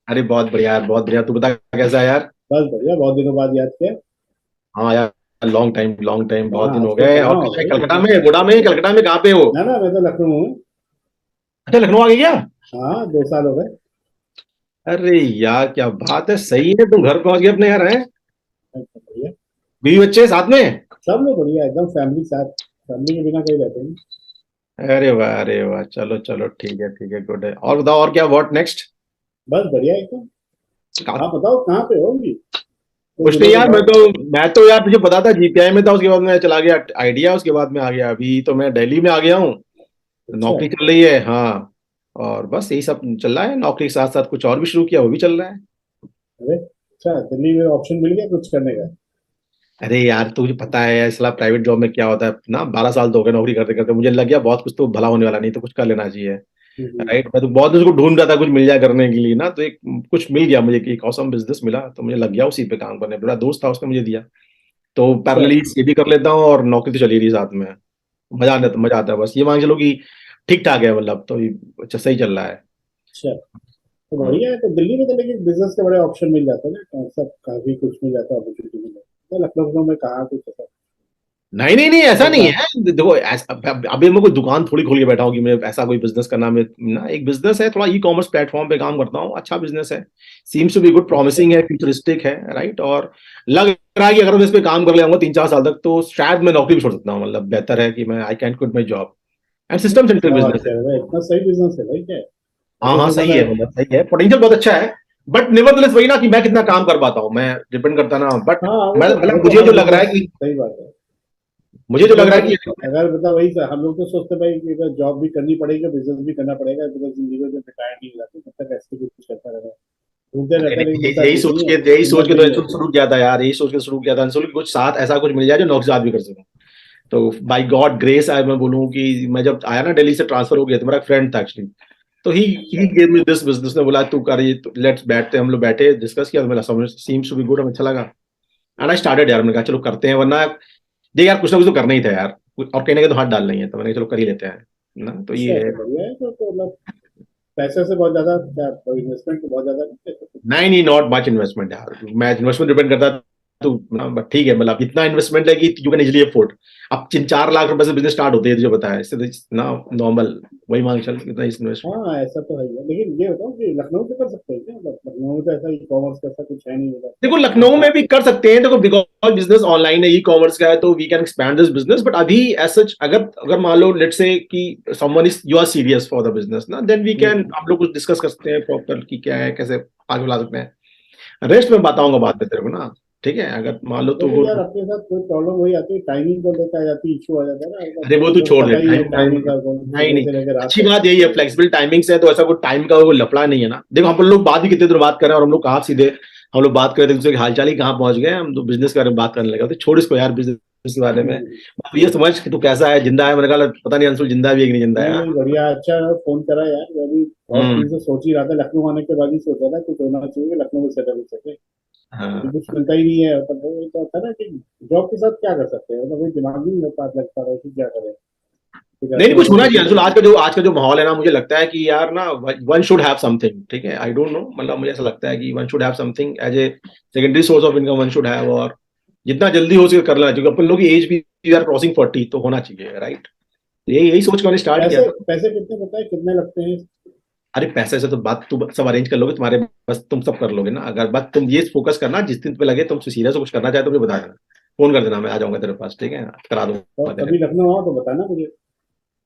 अरे बहुत बढ़िया यार, बहुत बढ़िया, तू बता कैसा है यार? बस बढ़िया, बहुत दिनों बाद याद किया। हाँ यार, लॉन्ग टाइम, बहुत दिन हो आजकल गए। कहाँ और हो कहाँ है? भाई? कलकत्ता में, गोड़ा में, कलकत्ता में कहाँ पे हो? ना ना, मैं तो लखनऊ हूँ। अच्छा, लखनऊ आ गई क्या? हाँ, 2 साल हो गए। अरे यार क्या बात है, सही है, तुम घर पहुंच गए अपने यार, हैं? अच्छा, बढ़िया। बीवी बच्चे साथ में? सब लोग बढ़िया, एकदम फैमिली साथ। फैमिली के बिना कहीं रहते नहीं। अरे वाह, चलो चलो, ठीक है, गुड है। और बताओ, और क्या, व्हाट नेक्स्ट? बस बढ़िया एकदम। आप बताओ कहाँ पे हो अभी? कुछ नहीं यार, मैं तो यार तुझे पता था जीपीआई में था, उसके बाद मैं चला गया आइडिया, उसके बाद में आ गया, अभी तो मैं दिल्ली में आ गया हूँ, अच्छा। नौकरी चल रही है, हाँ। और बस यही सब चल रहा है, नौकरी के साथ साथ कुछ और भी शुरू किया, वो भी चल रहा है। अरे अच्छा, दिल्ली में ऑप्शन मिल गया कुछ करने का? अरे यार तुझे पता है इसला प्राइवेट जॉब में क्या होता है ना, 12 साल तो हो गए नौकरी करते करते, मुझे लग गया बहुत कुछ तो भला होने वाला नहीं, तो कुछ कर लेना चाहिए, राइट। मैं तो बहुत उसको ढूंढ रहा था कुछ मिल जाए करने के लिए ना, तो एक कुछ मिल गया मुझे, कि एक औसम बिजनेस मिला, तो मुझे लग गया उसी पे काम करने। मेरा दोस्त था, उसने मुझे दिया, तो अच्छा। पैरेलली ये भी कर लेता हूँ और नौकरी तो चली रही साथ में, मजा आता है, बस ये मान चलो कि ठीक ठाक है, मतलब तो अच्छा सही चल रहा है। अच्छा, तो बढ़िया है। तो दिल्ली में तो लेकिन बिजनेस के बड़े ऑप्शन मिल जाते हैं ना, सब काफी कुछ मिल जाता है, अपॉर्चुनिटी मिल जाती है। लखनऊ में कहाँ कुछ ऐसा नहीं ऐसा नहीं होता। है, देखो अभी मैं कोई दुकान थोड़ी खोल के बैठा हूँ कि मैं ऐसा कोई बिजनेस करना, मैं ना एक बिजनेस है, थोड़ा ई कॉमर्स प्लेटफॉर्म पे काम करता हूँ, अच्छा बिजनेस है, सीम्स टू बी गुड, अच्छा। प्रॉमिसिंग है, फ्यूचरिस्टिक है, राइट। और लग रहा है कि अगर मैं इस पे काम कर ले 3-4 साल तक, तो शायद मैं नौकरी भी छोड़ सकता हूँ, मतलब बेहतर है कि मैं I can quit my job, and system centre क्या बात बिजनेस है। कर रहे हो? इतना सही बिजनेस है भाई, क्या है? हाँ मुझे हाँ, तो सही पता है, है। मतलब सही है, पोटेंशियल बहुत अच्छा है, बट नेवरदलेस वही ना कि मैं कितना काम कर पाता हूँ, मैं डिपेंड करता ना, बट हाँ, मतलब वो तो मुझे हर जो लग रहा है बिजनेस, कि सही बात है। मुझे जो मुझे लग रहा तो है कि अगर मतलब वही हम लोग तो सोचते हैं भाई कि जॉब भी करनी पड़ेगी, बिजनेस भी करना पड़ेगा, बिकॉज जिंदगी में रिटायर नहीं हो जाती तब तक ऐसे कुछ करता रहेगा, घूमते रहता है, लेकिन यही मिलता यही कुछ सोच नहीं के है, यही सोच हिम्मत के भी तो नहीं इंसुल होती। शुरू किया था यार, यही सोच के शुरू किया था इंसुल, कुछ साथ ऐसा कुछ मिल जाए जो नौकरी साथ भी कर सकूं। तो बाय गॉड ग्रेस आए, मैं बोलूं कि मैं जब आया ना दिल्ली से ट्रांसफर हो गया, तो मेरा फ्रेंड था एक्चुअली, तो ही अच्छा। गेव मी दिस बिजनेस, ने बोला तू कर ये, लेट्स बैठते, हम लोग बैठे डिस्कस किया, तो मेरा समझ सीम्स टू बी गुड, हमें अच्छा लगा, एंड आई स्टार्टेड यार, मैंने कहा चलो करते हैं, वरना देख यार कुछ ना कुछ तो करना ही था यार, और कहीं ना कहीं तो हाथ डालना ही है, तो मैंने कहा चलो कर ही लेते हैं ना, तो अच्छा, ये है। तो बढ़िया है। तो मतलब पैसे से बहुत ज्यादा क्या, इन्वेस्टमेंट तो बहुत ज्यादा नहीं है? नहीं नॉट मच इन्वेस्टमेंट यार, मैं इन्वेस्टमेंट डिपेंड करता है, तो but ठीक है, मतलब इतना इन्वेस्टमेंट है कि यू कैन इजिली अफोर्ड। अब 3-4 लाख रुपए से बिजनेस स्टार्ट होते हैं, तुझे पता है, इससे ना नॉर्मल वही मान चल, इतना इन्वेस्टमेंट। हाँ, ऐसा तो है ही है। लेकिन ये बताओ कि लखनऊ से कर सकते हैं क्या? मतलब लखनऊ में तो ऐसा ई कॉमर्स का ऐसा कुछ है नहीं, मतलब देखो कुछ लखनऊ में भी कर सकते हैं, देखो बिकॉज बिजनेस ऑनलाइन है, ई कॉमर्स का है, तो we can expand this business, but अभी एज सच अगर अगर मान लो लेट्स से कि someone is you are serious for the business ना, देन वी कैन, हम्म। हम लोग कुछ डिस्कस कर सकते हैं प्रॉपर कि क्या है, कैसे आगे बढ़ा सकते हैं, रेस्ट में बताऊंगा बाद में तेरे को ना, ठीक है, अगर मान लो तो लेकिन यार अपने साथ कोई प्रॉब्लम वही आती है, टाइमिंग को लेकर आ जाती है, इशू आ जाता है ना, मतलब अरे वो तो तुमको छोड़ दे, पता ही है टाइम टाइम टाइमिंग का, नहीं सुबह नहीं, से लेकर रात अच्छी तक। बात यही है, फ्लेक्सिबल टाइमिंग्स है, तो ऐसा कोई टाइम का कोई लफड़ा नहीं है ना। देखो हम लोग बात भी कितने देर बात कर रहे हैं, और हम लोग कहाँ सीधे हम लोग बात कर रहे थे दूसरे के हालचाल ही कहाँ पहुंच गए, हम तो बिजनेस के बारे में बात करने लगे, तो छोड़ इसको यार बिजनेस के बारे में, हम्म। अब ये समझ कि तू कैसा है, जिंदा है, मैंने कहा पता नहीं अंशुल जिंदा भी है कि नहीं जिंदा है, नहीं हाँ? नहीं, बढ़िया, अच्छा फोन करा यार। मैं भी बहुत हम्म। दिन से सोच ही रहा था, लखनऊ आने के बाद ही सोचा था कुछ होना चाहिए कि लखनऊ में सेटल हो सके, लेकिन हाँ कुछ मिलता ही नहीं है। मतलब वो तो था ना कि जॉब के साथ क्या कर सकते हैं, मतलब कोई दिमाग ही नहीं लगता रहा कि क्या करें, फिर नहीं ऐसे कुछ वालों होना से चाहिए कुछ। अंशुल, आज का जो माहौल है ना, मुझे लगता है कि यार ना वन शुड हैव समथिंग, ठीक है, आई डोंट नो, मतलब मुझे ऐसा लगता है कि one should have something as a secondary source of income, one should have, और जितना जल्दी हो सके कर लेना चाहिए, अपन लोग की एज भी यार क्रॉसिंग 40 तो होना चाहिए, राइट। यही यही सोच के मैंने स्टार्ट किया पैसे था। पैसे कितने पता है कितने लगते हैं? अरे पैसे से तो बात तू सब अरेंज कर लोगे, तुम्हारे बस तुम सब कर लोगे ना, अगर बस तुम ये फोकस करना, जिस दिन पे लगे तुम सीरियस हो कुछ करना चाहे तो मुझे बता देना, फोन कर देना, मैं आ जाऊंगा तेरे पास, ठीक है, करा तो दूंगा तेरे। कभी लखनऊ आओ तो बताना मुझे।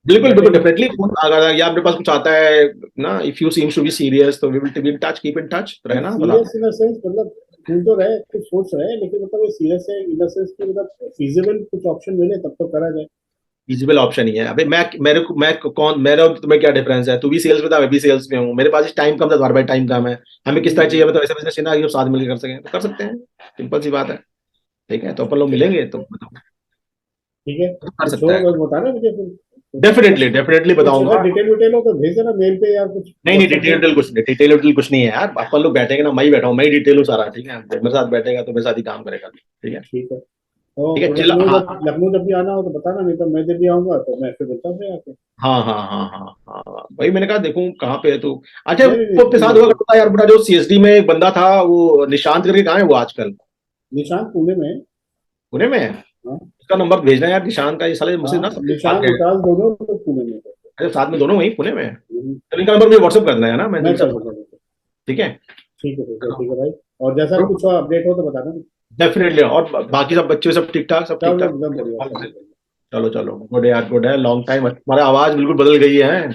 बिल्कुल बिल्कुल डेफिनेटली। अगर या आपके पास कुछ आता है ना, if you seems to be serious, तो we will be in touch, keep in touch, रहना बता। सीरियस इन द सेंस मतलब फूल तो रहे, कुछ सोच रहे हैं, लेकिन मतलब ये सीरियस है इन द सेंस कि मतलब फीजिबल कुछ ऑप्शन मिले तब तो करा जाए। फिजिबल ऑप्शन ही है। अबे मैं कौन, मेरा और तुम्हें क्या डिफरेंस है? तू भी सेल्स में था, मैं भी सेल्स में हूँ। मेरे पास टाइम कम था, तुम्हारे पास टाइम कम है। हमें किस तरह चाहिए, तो ऐसा बिजनेस चाहिए ना, साथ मिलकर कर सकें, तो कर सकते हैं। सिंपल सी बात है। ठीक है, तो अपन लोग मिलेंगे तो बताओ, ठीक है, तो कर कुछ सकता हो है। बस बताना मुझे फिर। डेफिनेटली डेफिनेटली कुछ बताऊंगा। अगर डिटेल विटेल हो तो भेज देना मेल पे या कुछ नहीं नहीं, व्हाट्सएप पे। डिटेल कुछ नहीं है यार। अपन लोग बैठेंगे ना, मैं ही बैठा हूँ, मैं ही डिटेल हूँ सारा। ठीक है, मेरे साथ बैठेगा तो मेरे साथ ही काम करेगा। ठीक है। ठीक है, तो ठीक है, चलो। हाँ लखनऊ जब भी आना हो तो बताना, नहीं तो मैं जब भी आऊंगा तो मैं फिर मिलता हूँ आके। हाँ हाँ हाँ हाँ हाँ, वही मैंने कहा देखूं कहाँ पे है तू। अच्छा, नहीं नहीं वो नहीं, अपने साथ ठीक हुआ है। करता था यार बेटा, जो सीएसडी में एक बंदा था, वो निशांत करके, कहाँ है वो आजकल? निशांत पुणे में है। पुणे में है? हाँ उसका नंबर भेजना यार, निशांत का। ये साले मुझसे ना हाँ, सब साथ निशांत गए। विकास दोनों लोग पुणे में हैं। अरे साथ में दोनों वहीं पुणे में है। हम्म, तो इनका नंबर मुझे व्हाट्सअप कर देना है ना, मैं मैं इनके कर साथ। दूंगा बिल्कुल। ठीक है। ठीक है ठीक है ठीक है भाई, और जैसा कुछ और अपडेट हो तो बताना। डेफिनेटली। और बाकी सब बच्चे सब ठीक ठाक, सब ठीक सब ठाक? एकदम बढ़िया, सब बढ़िया। चलो चलो, गुड है यार, गुड है। लॉन्ग टाइम, हमारा आवाज बिल्कुल बदल गई है।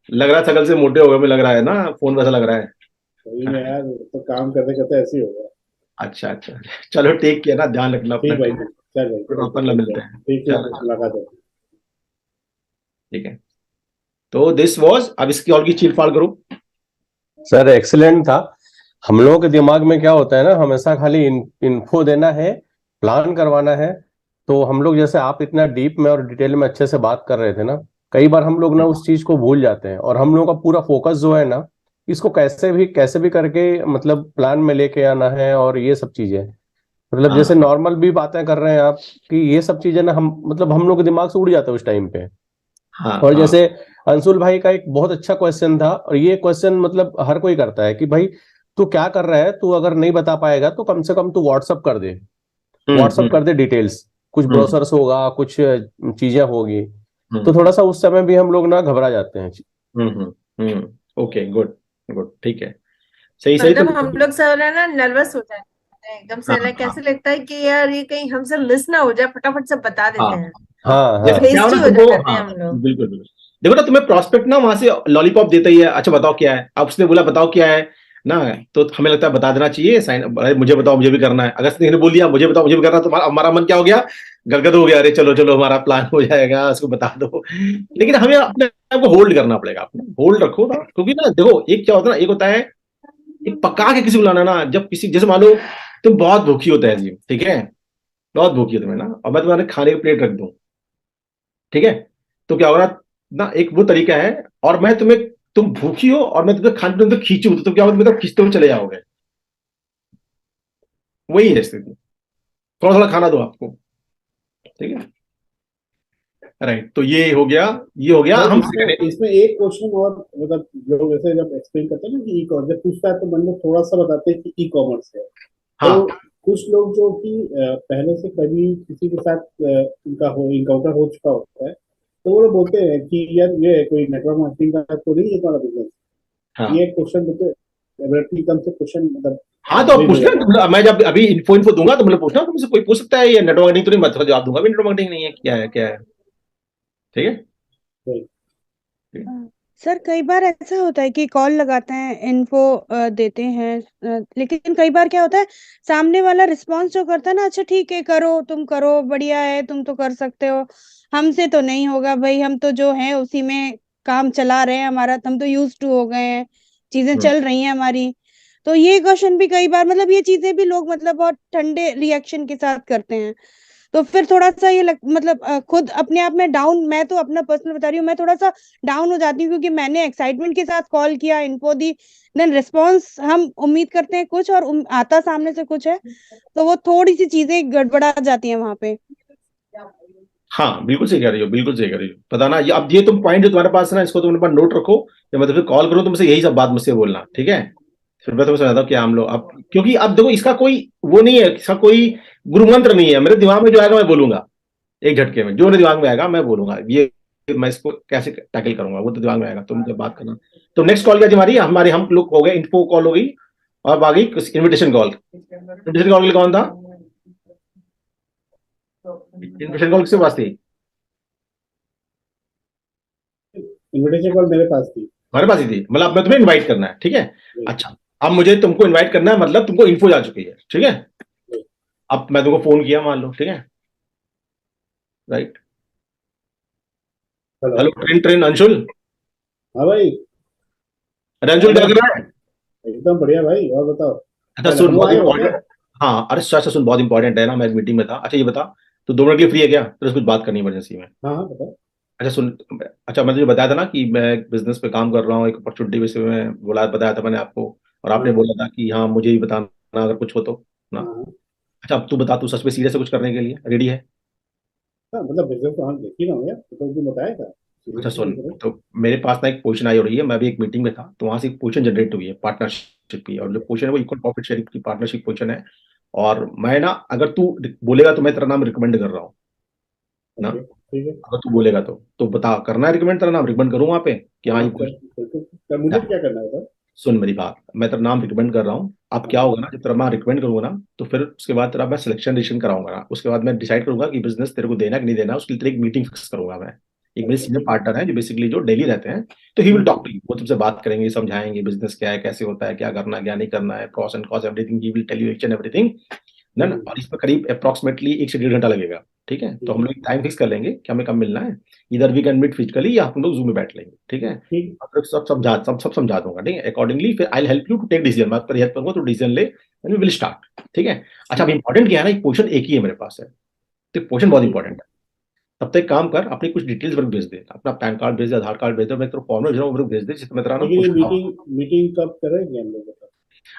लग रहा है शकल से मोटे हो गए, में लग रहा है ना, फोन वैसा लग रहा है। सही में यार, तो काम करते करते ऐसे ही हो गया। अच्छा अच्छा, चलो ठीक है ना, ध्यान रखना अपना। ठीक भाई, ठीक है, ठीक, चल भाई, फिर ओके, अपन लोग टेक मिलते केयर। हैं। ठीक है, चलो मुलाकात है। ठीक है। तो दिस वाज, अब इसकी और की चीर फाड़ करो। सर एक्सीलेंट था। हम लोगों के दिमाग में क्या होता है ना, हमेशा खाली इन्फो देना है, प्लान करवाना है। तो हम लोग जैसे आप इतना डीप में और डिटेल में अच्छे से बात कर रहे थे ना, कई बार हम लोग ना उस चीज को भूल जाते हैं। और हम लोग का पूरा फोकस जो है ना, इसको कैसे भी करके मतलब प्लान में लेके आना है, और ये सब चीजें मतलब जैसे हाँ नॉर्मल भी बातें कर रहे हैं आप, कि ये सब चीजें ना हम मतलब हम लोग के दिमाग से उड़ जाता है उस टाइम पे। हाँ और हाँ जैसे अंशुल भाई का एक बहुत अच्छा क्वेश्चन था, और ये क्वेश्चन मतलब हर कोई करता है कि भाई तू क्या कर रहा है, तू अगर नहीं बता पाएगा तो कम से कम तू व्हाट्सअप कर दे, व्हाट्सअप हम्म। कर दे डिटेल्स। कुछ हम्म ब्रोशर्स होगा, कुछ चीजें होगी। तो हम्म थोड़ा सा उस समय भी हम लोग ना घबरा जाते हैं। ओके, गुड गुड, ठीक है। सही सही तो। मतलब हम लोग सब है ना नर्वस हो जाते हैं एकदम से, हाँ लाइक हाँ कैसे लगता है कि यार ये कहीं हमसे मिस ना हो जाए, फटाफट से बता हाँ देते हैं। हाँ जैसे हाँ क्या हो ना हेस्टी हो तुमको, जाते हैं हाँ हम लोग। बिल्कुल बिल्कुल। देखो ना, तुम्हें प्रॉस्पेक्ट ना वहां से लॉलीपॉप देता ही है, अच्छा बताओ क्या है, अब उसने बोला बताओ क्या है ना, तो हमें लगता है बता देना चाहिए, साइन, अरे मुझे बताओ, मुझे भी करना है। अगर किसी ने बोल दिया मुझे बताओ, मुझे भी करना है, तो हमारा मन क्या हो गया, गदगद हो गया, अरे चलो चलो हमारा प्लान हो जाएगा, उसको बता दो। लेकिन हमें अपने आप को होल्ड करना पड़ेगा, अपने होल्ड रखो ना, क्योंकि ना देखो, एक क्या होता है ना, एक होता है एक पका के किसी को लाना ना, जब किसी, जैसे मान लो तुम बहुत भूखी हो तहजीब, ठीक है, बहुत भूखी हो तुम्हें ना, और मैं तुम्हारे खाने की प्लेट रख दूं, ठीक है, तो क्या होगा ना, एक वो तरीका है, और मैं तुम्हें, तुम भूखी हो और मैं तुम्हें खाने तो खींचू, तो क्या होगा, मतलब खींचते हुए चले जाओगे। वही है स्थिति। थोड़ा थोड़ा खाना दो आपको। ठीक है, राइट, तो ये हो गया भाई हम। इसमें इसमें एक क्वेश्चन और, मतलब लोग ऐसे जब एक्सप्लेन करते हैं ना कि ई कॉमर्स, जब पूछता है तो मन में थोड़ा सा बताते हैं कि ई कॉमर्स है। तो हाँ कुछ लोग जो कि पहले से कभी किसी के साथ उनका इनकाउंटर हो चुका होता है, तो वो लोग बोलते हैं कि यार ये कोई नेटवर्क मार्केटिंग का तो नहीं है तुम्हारा बिजनेस। हाँ ये क्वेश्चन बोलते एकदम से क्वेश्चन मतलब हाँ, तो आप रेज हो पूछ जाता है। लेना, मैं जब अभी इन्फो दूंगा तो मतलब पूछना, तुमसे कोई पूछ सकता है, ये नेटवर्क मार्केटिंग तो नहीं, मतलब जवाब दूंगा भी नेटवर्क मार्केटिंग नहीं है, क्या है क्या है। ठीक है। भाई, ठीक है। सर कई बार ऐसा होता है कि कॉल लगाते हैं, इन्फो देते हैं, लेकिन कई बार क्या होता है, सामने वाला रिस्पॉन्स जो करता है ना, अच्छा ठीक है करो, तुम करो, बढ़िया है, तुम तो कर सकते हो, हमसे तो नहीं होगा भाई, हम तो जो है उसी में काम चला रहे हैं, हमारा हम तो यूज टू हो गए हैं, चीजें हम्म, चल रही हैं हमारी। तो ये क्वेश्चन भी कई बार, मतलब ये चीजें भी लोग मतलब बहुत ठंडे रिएक्शन के साथ करते हैं। तो फिर थोड़ा सा मतलब खुद अपने आप में डाउन, मैं तो अपना पर्सनल बता रही हूँ, मैं थोड़ा सा डाउन हो जाती हूँ, क्योंकि मैंने एक्साइटमेंट के साथ कॉल किया, इन्फो दी, देन रिस्पॉन्स हम उम्मीद करते हैं कुछ और आता सामने से कुछ है, तो वो थोड़ी सी चीजें गड़बड़ा जाती हैं वहां पे। हाँ बिल्कुल सही कह रही हो, बिल्कुल सही कह रही हो। पता ना, ये अब ये तुम पॉइंट जो तुम्हारे पास है ना, इसको तुम अपने पास नोट रखो। जब मैं तुम्हें कॉल करूँ तो मुझसे यही सब बात मुझसे बोलना, ठीक है? फिर मैं तुम्हें समझाता हूँ क्या हम लोग अब, क्योंकि अब देखो इसका कोई वो नहीं है, इसका कोई गुरु मंत्र नहीं है। मेरे दिमाग में जो आएगा मैं बोलूंगा, एक झटके में जो मेरे दिमाग में आएगा मैं बोलूंगा, ये मैं इसको कैसे टैकल करूंगा वो तो दिमाग में आएगा, तुम जब बात करना। तो नेक्स्ट कॉल क्या थी हमारी, हमारे हम लोग हो गए, इन्फो कॉल हो गई, और आ गई इन्विटेशन कॉल। इन्विटेशन कॉल के लिए कौन था? इन्विटेशन कॉल किसके पास थी? इनविटेशन कॉल मेरे पास थी। हमारे पास ही थी, मतलब अब मैं तुम्हें इनवाइट करना है, ठीक है। अच्छा, अब मुझे तुमको इनवाइट करना है, मतलब तुमको इन्फो जा चुकी है, ठीक है। अब मैं तुमको फोन किया, मान लो, ठीक है, right. Hello. Hello, train train Anshul. हाँ भाई, अरे अंशुल, क्या कर रहा है? एकदम बढ़िया भाई, और बताओ। अच्छा क्या सुन, लखनऊ बहुत आए हो क्या? इंपॉर्टेंट। हाँ, अरे अच्छा सुन, बहुत इंपॉर्टेंट है ना, मैं एक मीटिंग में था। अच्छा ये बता, तो 2 मिनट के लिए फ्री है क्या? तेरे से कुछ बात करनी है इमरजेंसी में। हाँ हाँ बताओ। अच्छा सुन, अच्छा मैंने तुझे बताया था ना कि मैं बिजनेस पे काम कर रहा हूँ, एक अपॉर्चुनिटी बेसिस में बताया था मैंने आपको, और आपने हाँ बोला था कि हाँ मुझे ही बताना अगर कुछ हो तो ना। हाँ हाँ। अच्छा अब तू बता, तू सच में सीरियस है कुछ करने के लिए रेडी है? हाँ, मतलब बिजनेस तो हम देख ही रहा हूँ यार, तो तुम बताया था अच्छा सीरियसली सुन, नहीं करो। तो मेरे पास ना एक पोजीशन आई हो रही है, मैं भी एक मीटिंग में था, तो वहां से एक पोजीशन जनरेट हुई है पार्टनरशिप की, और जो पोजीशन है वो इक्वल प्रॉफिट शेयरिंग की पार्टनरशिप पोजीशन है। और मैं ना, अगर तू बोलेगा तो मैं तेरा नाम रिकमेंड कर रहा हूँ ना। ओके ठीक है। अगर तू बोलेगा तो बता, करना है रिकमेंड, तेरा नाम रिकमेंड करूँ वहाँ पे कि हाँ हाँ ये सर, पोजीशन। बिल्कुल। मुझे क्या करना है सर? सुन मेरी बात, मैं तेरा नाम रिकमेंड कर रहा हूँ। अब क्या हाँ होगा ना, जब तेरा मैं रिकमेंड करूंगा ना, तो फिर उसके बाद तेरा मैं सिलेक्शन डिसीजन कराऊंगा ना, उसके बाद मैं डिसाइड करूंगा कि बिजनेस तेरे को देना कि नहीं देना, उसके लिए तेरी एक मीटिंग फिक्स करूंगा मैं। एक मेरे अच्छा सीनियर ठीक है। पार्टनर है जो बेसिकली जो दिल्ली रहते हैं, तो he will hmm, talk to you, वो तुमसे बात करेंगे, समझाएंगे बिजनेस क्या है, कैसे होता है, क्या करना है क्या नहीं करना है, pros and cons everything, he will tell you each and everything ना। और इसमें करीब अप्रोक्सीमेटली 1 से 1.5 घंटा लगेगा, ठीक है। तो ठीक हम है। लोग टाइम फिक्स कर लेंगे कि हमें कब मिलना है, इधर वी कैन मीट फिजिकली या हम लोग जूम में बैठ लेंगे, ठीक है। ठीक अब सब समझा दूंगा, ठीक है। अकॉर्डिंगली फिर I help you to take decision, मैं तेरी हेल्प करूंगा, तो डिसीजन ले एंड वी विल स्टार्ट, ठीक है। अच्छा, अब ठीक इंपॉर्टेंट क्या है ना, एक क्वेश्चन एक ही है मेरे पास है, तो क्वेश्चन बहुत ठीक। इंपॉर्टेंट है। तब तक काम कर, अपनी कुछ डिटेल्स वर्क भेज दे, अपना पैन कार्ड भेज दे, आधार कार्ड भेज दे, मैं तेरे फॉर्म में भेज दे, जिसमें तेरा ना लेकिन ये क्वेश्चन। मीटिंग कब करेंगे हम लोग, बताओ?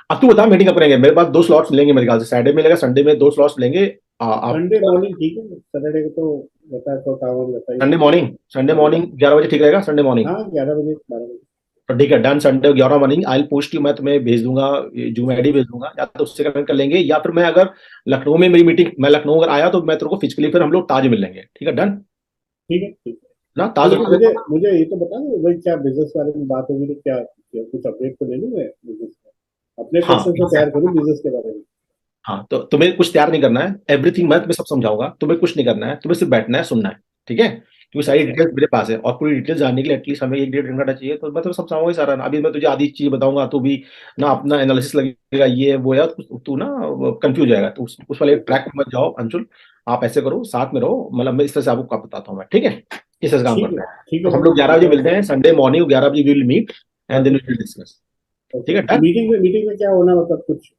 अब तू बता मीटिंग कब करेंगे? मेरे पास 2 स्लॉट्स मिलेंगे मेरे ख्याल से, सैटरडे मिलेगा, संडे में 2 स्लॉट्स मिलेंगे। आप संडे मॉर्निंग ठीक है, सैटरडे को तो रहता है, तो काम वाम रहता ही संडे है। मॉर्निंग, संडे हाँ मॉर्निंग 11 बजे ठीक रहेगा, संडे मॉर्निंग। हाँ, 11 बजे 12 बजे। तो ठीक है, done, Sunday 11 morning I post you, मैं तुम्हें भेज दूंगा, जूम आईडी भेज दूंगा, या तो उससे कनेक्ट कर लेंगे, या फिर मैं अगर लखनऊ में मेरी मीटिंग, मैं लखनऊ अगर आया तो मैं तेरे को फिजिकली फिर हम लोग ताज मिल लेंगे, ठीक है, डन ठीक है ठीक है। ना, ताज लेकिन होटल मुझे में। मुझे ये तो बता दो भाई, क्या बिजनेस बारे में बात होगी तो क्या कुछ अपडेट तो ले लूँ मैं बिजनेस का? अपने हाँ क्वेश्चन तो तैयार करूँ बिजनेस के बारे में। हाँ, तो तुम्हें कुछ तैयार नहीं करना है, एवरीथिंग मैं तुम्हें सब समझाऊंगा, तुम्हें कुछ नहीं करना है, तुम्हें सिर्फ बैठना है, सुनना है, ठीक है। क्योंकि सारी अच्छा डिटेल्स मेरे पास है, और पूरी डिटेल्स जानने के लिए एटलीस्ट हमें 1 डेढ़ घंटा चाहिए, तो मैं तुम्हें समझाऊंगा ही सारा। अभी मैं तुझे आधी चीज बताऊंगा, तू भी ना अपना एनालिसिस लगेगा, ये है, वो है, तू ना कंफ्यूज जाएगा, तो उस वाले अच्छा। ट्रैक पर मत जाओ अंशुल। आप ऐसे करो, साथ में रहो, मतलब मैं इस तरह से आपको बताता हूँ मैं, ठीक है, किस तरह से काम करना है। ठीक तो है हम सर, लोग 11 बजे बताओ। मिलते हैं, संडे मॉर्निंग 11 बजे will meet and then we will discuss, ठीक ओके, है, तो डन। मीटिंग में क्या होना, मतलब कुछ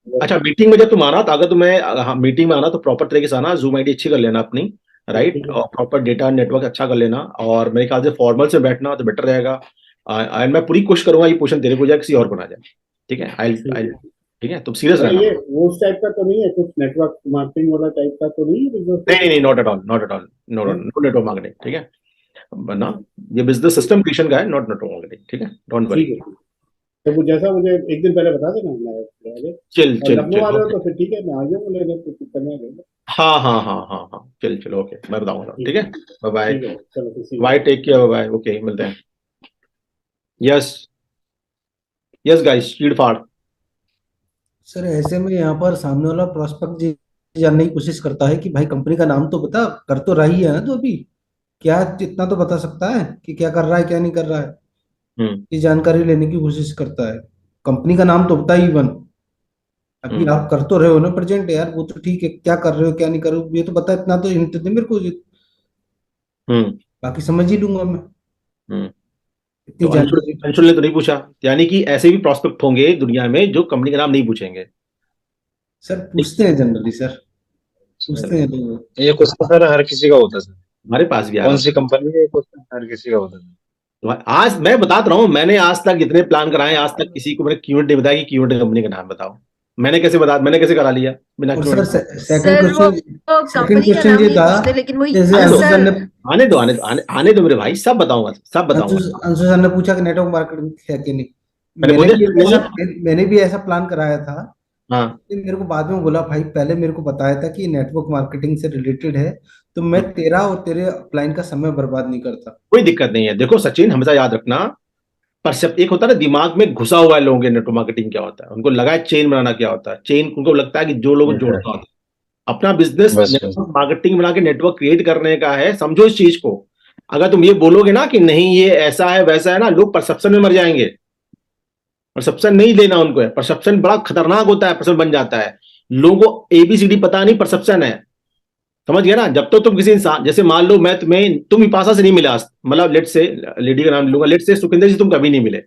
अच्छा, मीटिंग में जब तुम आना, तो अगर तुम्हें, हाँ, मीटिंग में आना तो प्रॉपर तरीके से आना, जूम आईडी अच्छी कर लेना अपनी, राइट, ठीक है। और प्रॉपर डेटा नेटवर्क अच्छा कर लेना, और मेरे ख्याल से फॉर्मल से बैठना तो बेटर रहेगा। एंड मैं पूरी कोशिश करूंगा ये पोजीशन तेरे को जाए, किसी और को ना जाए, ठीक है। आई ठीक आई है। ठीक है, तुम सीरियस अच्छा, रहना। ये वो उस टाइप का तो नहीं है, कुछ नेटवर्क मार्केटिंग वाला टाइप का तो नहीं है बिजनेस नहीं नहीं में? नहीं, not at all, not at all, no है? नो नेटवर्क मार्केटिंग, ठीक है ना। अच्छा ये बिजनेस ठीक सिस्टम क्रिएशन का है, नॉट नेटवर्क मार्केटिंग, ठीक है, डोंट वरी। ठीक है ठीक। तो वो जैसा मुझे एक दिन पहले बता देना, मैं ले आगे। चिल और चिल लखनऊ चिल, आ रहे हो ओके। तो फिर ठीक है, मैं आ जाऊंगा लेने, कुछ करने आ जाऊंगा। हाँ हाँ हाँ हाँ हाँ, चिल चिल, ओके, मैं बताऊंगा, ठीक ठीक है। है। Bye bye. ठीक है, चलो किसी bye, take care, bye, okay, मिलते हैं। यस, यस गाइस, चीड़ फाड़। सर ऐसे में यहाँ पर सामने वाला प्रोस्पेक्ट जानने की कोशिश करता है कि भाई कंपनी का नाम तो बता, कर तो रही है ना तो अभी, क्या इतना तो बता सकता है कि क्या कर रहा है क्या नहीं कर रहा है, हम्म ये जानकारी लेने की कोशिश करता है। कंपनी का नाम तो बता इवन, अभी हम्म आप कर तो रहे हो ना प्रेजेंट, यार वो तो ठीक है, क्या कर रहे हो क्या नहीं कर रहे हो ये तो बता, इतना तो हिंट दे मेरे को, हम्म बाकी समझ ही लूंगा मैं, हम्म। तो इतनी अंशुल, जानकारी। अंशुल ने तो नहीं पूछा, यानी कि ऐसे भी प्रोस्पेक्ट होंगे दुनिया में जो कंपनी का नाम नहीं पूछेंगे। सर पूछते हैं जनरली सर, पूछते हैं लोग। ये क्वेश्चन सर हर किसी का होता है सर। हमारे पास भी आ कौन रहा सी कंपनी है, ये क्वेश्चन हर किसी का होता है। था। आज मैं बता रहा हूँ, मैंने आज तक जितने प्लान कराए, आज तक किसी को मैंने क्यूएंट नहीं बताया कि क्यूएंट कंपनी का नाम बताओ। मैंने कैसे करा लिया बिना और क्यूएंट? सर सेकंड सर वो क्वेश्चन, सेकंड कंपनी का क्वेश्चन नाम ये नहीं था, पूछते, लेकिन वो जैसे आने दो, अंशु सर अक्सर ने, आने दो मेरे भाई, सब बताऊंगा, सब अंशु बताऊंगा। अंशु सर ने पूछा कि नेटवर्क मार्केटिंग है कि नहीं, मैंने बोल दिया नहीं। मैंने भी ऐसा प्लान कराया था। हाँ। ये मेरे को बाद में बोला भाई पहले मेरे को बताया था कि नेटवर्क मार्केटिंग से रिलेटेड है, तो मैं तेरा और तेरे अपलाइन का समय बर्बाद नहीं करता। कोई दिक्कत नहीं है, देखो सचिन, हमेशा याद रखना, परसेप्ट एक होता है ना, दिमाग में घुसा हुआ है लोगों के नेटवर्क मार्केटिंग क्या होता है, उनको लगा है चेन बनाना क्या होता है, चेन उनको लगता है कि जो लोग जोड़ता होता है। अपना बिजनेस बस बस। नेटवर्क मार्केटिंग बना के नेटवर्क क्रिएट करने का है, समझो इस चीज को। अगर तुम ये बोलोगे ना कि नहीं ये ऐसा है वैसा है ना, लोग परसेप्शन में मर जाएंगे। परसेप्शन नहीं लेना उनको है, परसेप्शन बड़ा खतरनाक होता है, परसेप्शन बन जाता है। लोगों को एबीसीडी पता नहीं, परसेप्शन है, समझ गया ना। जब तो तुम किसी इंसान, जैसे मान लो मैं तुम्हें, तुम विपाशा से नहीं मिला, मतलब लेट से, लेडी का नाम लूंगा, लेट से सुखिंदर जी तुम कभी नहीं मिले,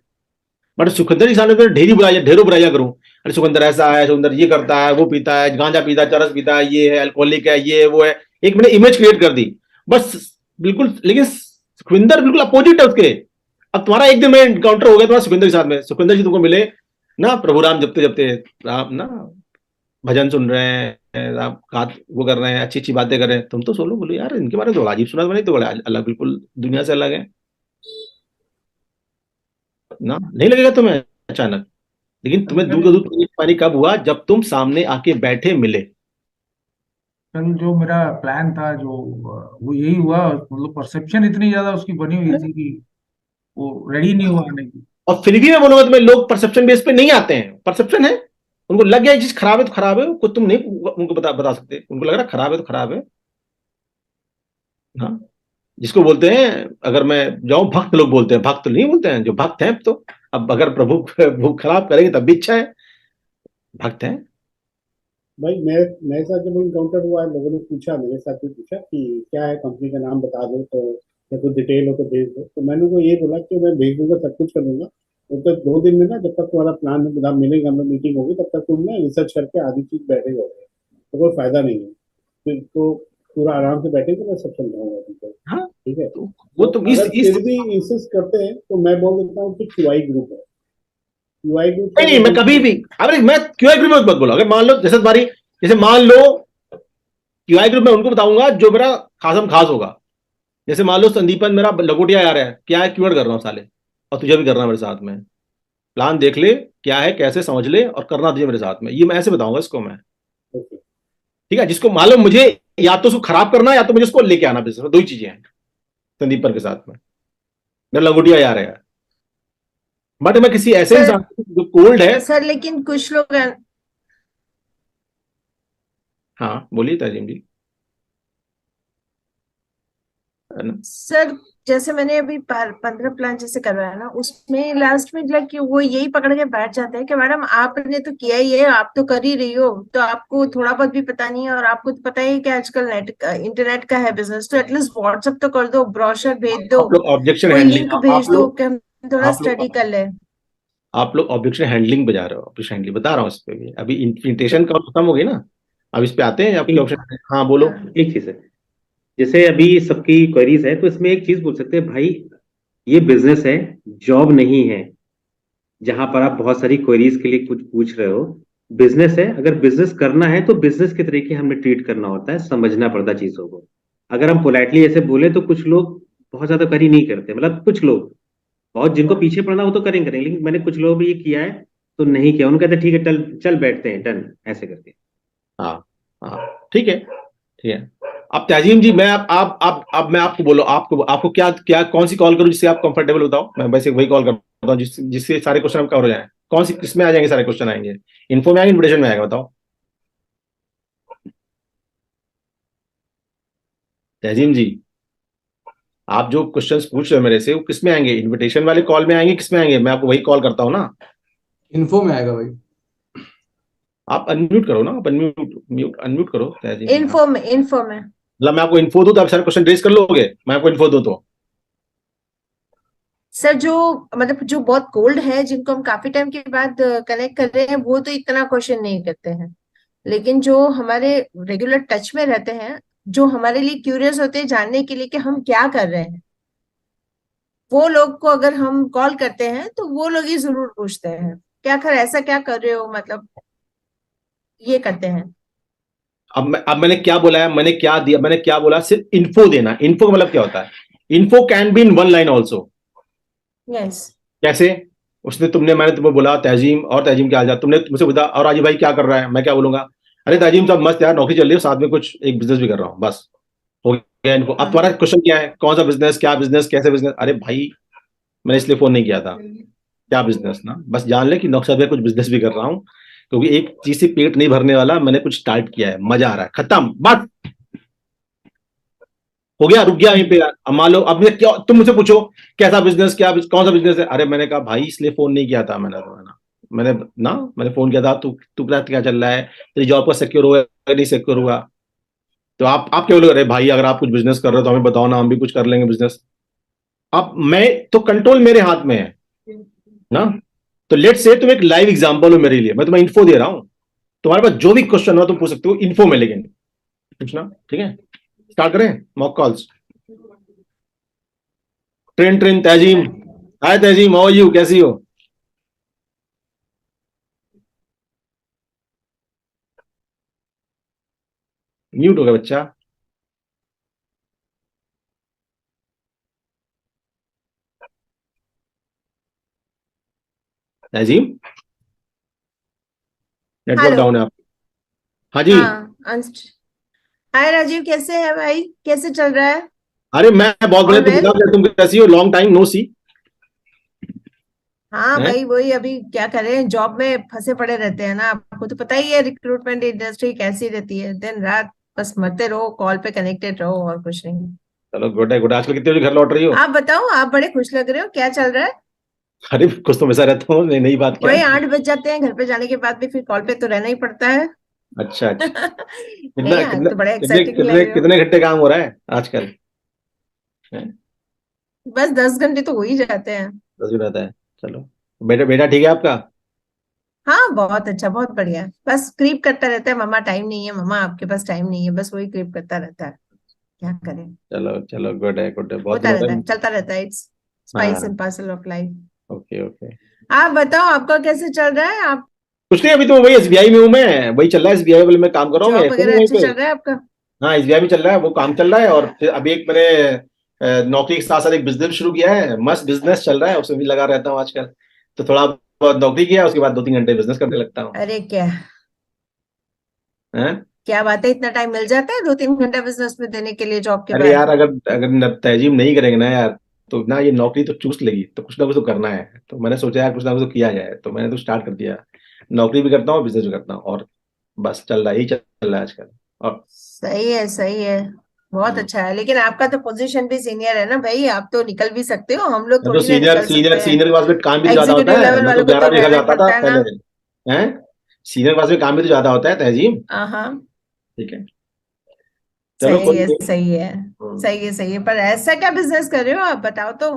बट सुखिंदर जी सामने ढेरों बुराइयां करूं, अरे सुखिंदर ऐसा है, सुखिंदर ये करता है, वो पीता है, गांजा पीता है, चरस पीता है, ये है अल्कोहलिक है, ये है वो है, एक मैंने इमेज क्रिएट कर दी बस, बिल्कुल। लेकिन सुखविंदर बिल्कुल अपोजिट है उसके। अब तुम्हारा एक दिन में एनकाउंटर हो गया तुम्हारा सुखविंदर के साथ में, सुखविंदर जी तुमको मिले ना, प्रभु राम जपते जपते आप ना भजन सुन रहे हैं, आप वो कर रहे हैं, अच्छी अच्छी बातें कर रहे हैं, तुम तो सोलो बोलो यार इनके बारे में तो बड़ा अजीब सुना, बने तो बड़ा अलग, बिल्कुल दुनिया से अलग है ना, नहीं लगेगा तुम्हें अचानक। लेकिन तुम्हें दूध का दूध पानी कब हुआ, जब तुम सामने आके बैठे मिले। कल जो मेरा प्लान था जो वो यही हुआ, मतलब परसेप्शन इतनी ज्यादा उसकी बनी हुई थी कि वो रेडी नहीं हुआ आने की। और फिर भी मैं बोलूंगा तुम्हें, लोग परसेप्शन बेस पे नहीं आते हैं, परसेप्शन है, उनको लग गया चीज खराब है तो खराब है, कुछ तुम नहीं उनको बता सकते, उनको लग रहा खराब है तो खराब है। हाँ, जिसको बोलते हैं, अगर मैं जाऊं, भक्त लोग बोलते हैं, भक्त नहीं बोलते हैं, जो भक्त हैं। तो अब अगर प्रभु वो खराब करेंगे तब भी अच्छा है, भक्त हैं। भाई मेरे साथ जब इनकाउंटर हुआ, लोगों ने पूछा, मेरे साथ भी पूछा कि क्या है, कंपनी का नाम बता दो, तो या कुछ डिटेल हो तो भेज दो। तो मैंने उनको ये बोला कि मैं भेज दूंगा, सब कुछ कर दूंगा, तो 2 दिन में ना, जब तक तुम्हारा प्लान में मिलेंगे, हम लोग मीटिंग होगी, तब तक तुम ना रिसर्च करके आधी चीज बैठे हो, तो कोई फायदा नहीं है। फिर तो पूरा आराम से बैठेंगे, मैं सब समझाऊंगा तुमको। हाँ, ठीक है। तो वो तो तुम अगर फिर भी इंसिस्ट करते हैं तो मैं बोल देता हूँ कि क्यूआई ग्रुप है, क्यूआई ग्रुप नहीं, मैं कभी भी, अरे मैं क्यूआई ग्रुप में मत बोलो। अगर मान लो जैसे मान लो क्यूआई ग्रुप में उनको बताऊंगा जो मेरा खासम खास होगा। जैसे मान लो संदीपन मेरा लंगोटिया आ रहा है, क्या है, क्यूआर कर रहा हूँ साले, और तुझे भी करना है मेरे साथ में, प्लान देख ले क्या है, कैसे समझ ले, और करना तुझे मेरे साथ में, ये मैं ऐसे बताऊंगा इसको मैं। ठीक है, जिसको मालूम मुझे या तो उसको खराब करना है, या तो मुझे उसको लेके आना बिजनेस में, दो ही चीजें हैं संदीपन के साथ में, मेरा लंगोटिया आ रहा है। बट मैं किसी ऐसे सर, इंसान जो कोल्ड है। सर लेकिन कुछ लोग हाँ बोलिए ताजिम जी। है ना? सर, जैसे मैंने अभी 15 प्लान जैसे करवाया ना, उसमें लास्ट में लग कि वो यही पकड़ के बैठ जाते हैं कि मैडम आपने तो किया ही है, आप तो कर ही रही हो, तो आपको थोड़ा बहुत भी पता नहीं है, और आपको तो पता ही है कि आजकल इंटरनेट का है बिजनेस, तो एटलीस्ट व्हाट्सएप तो कर दो, ब्रोशर भेज दो, आप लोग ऑब्जेक्शन कोई हैंडलिंग, लिंक भेज दो कि हम थोड़ा स्टडी कर ले। आप लोग ऑब्जेक्शन हैंडलिंग पे जा रहे हो, ऑब्जेक्शन हैंडलिंग बता रहा हूँ इस पे भी, अभी इन्विटेशन का खत्म हो गई ना, अब इस पे आते हैं आपके ऑप्शन। हाँ बोलो। एक चीज है, जैसे अभी सबकी क्वेरीज है, तो इसमें एक चीज पूछ सकते हैं भाई, ये बिजनेस है, जॉब नहीं है, जहां पर आप बहुत सारी क्वेरीज के लिए कुछ पूछ रहे हो। बिजनेस है, अगर बिजनेस करना है तो बिजनेस के तरीके हमने ट्रीट करना होता है, समझना पड़ता चीजों को। अगर हम पोलाइटली ऐसे बोले तो कुछ लोग बहुत ज्यादा करी नहीं करते, मतलब कुछ लोग, बहुत जिनको पीछे पड़ना वो तो करेंगे, लेकिन मैंने कुछ लोग भी ये किया है तो नहीं किया, उन्होंने कहते ठीक है चल चल बैठते हैं, डन, ऐसे करके। हाँ हाँ, ठीक है ठीक है। अब तहजीम जी, मैं अब मैं आपको बोलो, आपको क्या क्या कौन सी कॉल करूं जिससे आप कंफर्टेबल बताओ, मैं वैसे वही कॉल करता हूँ जिससे सारे क्वेश्चन कवर हो जाए। कौन सी किसमें आ जाएंगे सारे क्वेश्चन, आएंगे इन्फो में आएंगे, इन्विटेशन में आएगा, बताओ तहजीम जी। आप जो क्वेश्चंस पूछ रहे हो मेरे से, वो किस में आएंगे, इनविटेशन वाले कॉल में आएंगे, किस में आएंगे, मैं आपको वही कॉल करता हूँ ना। इन्फो में आएगा भाई। आप अनम्यूट करो ना, आप अनम्यूट करो तहजीम जी। इन्फो में मतलब मैं आपको इन्फो दूं तो आप सारे क्वेश्चन रेज कर लोगे, मैं आपको इन्फो दूं तो। सर, जो मतलब जो बहुत कोल्ड है, जिनको हम काफी टाइम के बाद कनेक्ट कर रहे हैं, वो तो इतना क्वेश्चन नहीं करते हैं, लेकिन जो हमारे रेगुलर टच में रहते हैं, जो हमारे लिए क्यूरियस होते हैं जानने के लिए कि हम क्या कर रहे हैं, वो लोग को अगर हम कॉल करते हैं तो वो लोग ही जरूर पूछते हैं क्या कर, ऐसा क्या कर रहे हो, मतलब ये करते हैं। अब मैंने क्या बोला है, मैंने क्या दिया, मैंने क्या बोला, सिर्फ इन्फो देना। इन्फो का मतलब क्या होता है, info can be in one line also. Yes. कैसे, मैंने तुम्हें बोला तहजीम, और तहजीम क्या हाल चाल, तुमने मुझसे बोला और राजीव भाई क्या कर रहा है, मैं क्या बोलूंगा, अरे तहजीम साहब मस्त यार, नौकरी चल रही है, साथ में कुछ एक बिजनेस भी कर रहा हूँ, बस हो गया इन्फो। अब तुम्हारा क्वेश्चन क्या है, कौन सा बिजनेस, क्या बिजनेस, कैसे बिजनेस, अरे भाई मैंने इसलिए फोन नहीं किया था, क्या बिजनेस ना, बस जान ले कि नौकरी में कुछ बिजनेस भी कर रहा हूँ, क्योंकि एक चीज से पेट नहीं भरने वाला, मैंने कुछ स्टार्ट किया है, मजा आ रहा है, खत्म, बस हो गया, रुक गया यहीं पे। अब मान लो अब क्या, तुम मुझसे पूछो कैसा बिजनेस, क्या कौन सा बिजनेस है, अरे मैंने कहा भाई इसलिए फोन नहीं किया था मैंने फोन किया था, तू तू क्या चल रहा है, तेरी जॉब का सिक्योर हुआ या नहीं सिक्योर हुआ। तो आप क्या बोलोगे, अरे भाई अगर आप कुछ बिजनेस कर रहे हो तो हमें बताओ ना, हम भी कुछ कर लेंगे बिजनेस। अब मैं तो कंट्रोल मेरे हाथ में है ना। तो लेट से तुम एक लाइव एग्जांपल हो मेरे लिए, मैं तुम्हें इन्फो दे रहा हूं, तुम्हारे पास जो भी क्वेश्चन हो तुम पूछ सकते हो इन्फो में, लेकिन पूछना, ठीक है। स्टार्ट करें mock calls. Train Tahzeem, hi Tahzeem, how are you, कैसी हो? म्यूट हो गया बच्चा। तहजीम, नेटवर्क हेलो। डाउन है आप। हाँ जी। हाँ हाय राजीव, कैसे है भाई, कैसे चल रहा है? अरे मैं बहुत बढ़िया, ऑल तुम वेल? बताओ तुम कैसी हो, लॉन्ग टाइम नो सी। हाँ हैं? भाई, वही अभी क्या करें, जॉब में फंसे पड़े रहते हैं ना, आपको तो पता ही है रिक्रूटमेंट इंडस्ट्री कैसी रहती है, दिन रात बस मरते रहो, कॉल पे कनेक्टेड रहो और कुछ नहीं। चलो गुड है गुड। आजकल कितने बजे घर लौट रही हो? आप बताओ, आप बड़े खुश लग रहे हो, क्या चल रहा है? अरे कुछ तो हमेशा रहता हूँ, नई बात क्या वही है। 8 बज जाते हैं, घर पे जाने के बाद भी फिर कॉल पे तो रहना ही पड़ता है। अच्छा अच्छा। कितना नहीं, आप कितना तो बड़े कितने एक्साइटिंग लग कितने रहे हो। कितने घंटे काम हो रहा है आजकल? हैं? बस 10 घंटे तो हो ही जाते हैं। बस भी रहता है। चलो, बेटा बेटा ठीक है आपका? हाँ बहुत अच्छा, बहुत बढ़िया। बस क्रीप करता रहता है, मम्मा टाइम नहीं है, मम्मा आपके पास टाइम नहीं है, बस वही क्रीप करता रहता है। क्या करें, चलो चलो, गुड है, बहुत होता दिन हो रहता है, गए। चलता रहता है, इट्स स्पाइस हाँ। And parcel of life. Okay okay. आप बताओ, आपका कैसे चल रहा है? आप कुछ नहीं, अभी तो वही एसबीआई में हूँ मैं, वही चल रहा है, एसबीआई वाले में काम कर रहा हूँ मैं, जॉब ऐसे ही वगैरह वहीं अच्छा पे। चल रहा है आपका? हाँ एसबीआई में चल रहा है, वो काम चल रहा है, और फिर अभी एक मैंने नौकरी के साथ साथ एक बिजनेस शुरू किया है, मस्त बिजनेस चल रहा है, उसमें भी लगा रहता हूँ आजकल। तो थोड़ा बहुत नौकरी किया, उसके बाद 2-3 घंटे बिजनेस करने लगता हूँ। अरे क्या, हैं? क्या बात है, इतना टाइम मिल जाता है 2-3 घंटा बिजनेस में देने के लिए जॉब के अरे बाद? यार, अगर अगर तहजीब नहीं करेंगे ना यार, तो ना ये नौकरी तो चूस लेगी, तो कुछ ना कुछ तो करना है। तो मैंने सोचा यार कुछ ना कुछ तो किया जाए, तो मैंने तो स्टार्ट कर दिया। नौकरी भी करता हूँ, बिजनेस भी करता हूँ, और बस चल रहा है, यही चल रहा है आजकल। और सही है, सही है, बहुत हम्म, अच्छा है। लेकिन आपका तो पोजीशन भी सीनियर है ना भाई, आप तो निकल भी सकते हो, हम लोग मैं तो थोड़ी ना सीनियर निकल सीनियर सकते हैं। सीनियर के पास में काम भी तो ज्यादा होता एग्जीक्यूटिव है, लेवल मैं तो वालों को 11 तो बजे घर रहना ही जाता था पड़ता है ना। पहले। हैं? सीनियर के पास में काम भी तो ज्यादा होता है तहजीब। हाँ हाँ, ठीक है। चलो सही कोई है, नहीं। सही है, सही है, सही है। पर ऐसा क्या बिजनेस कर रहे हो आप, बताओ तो,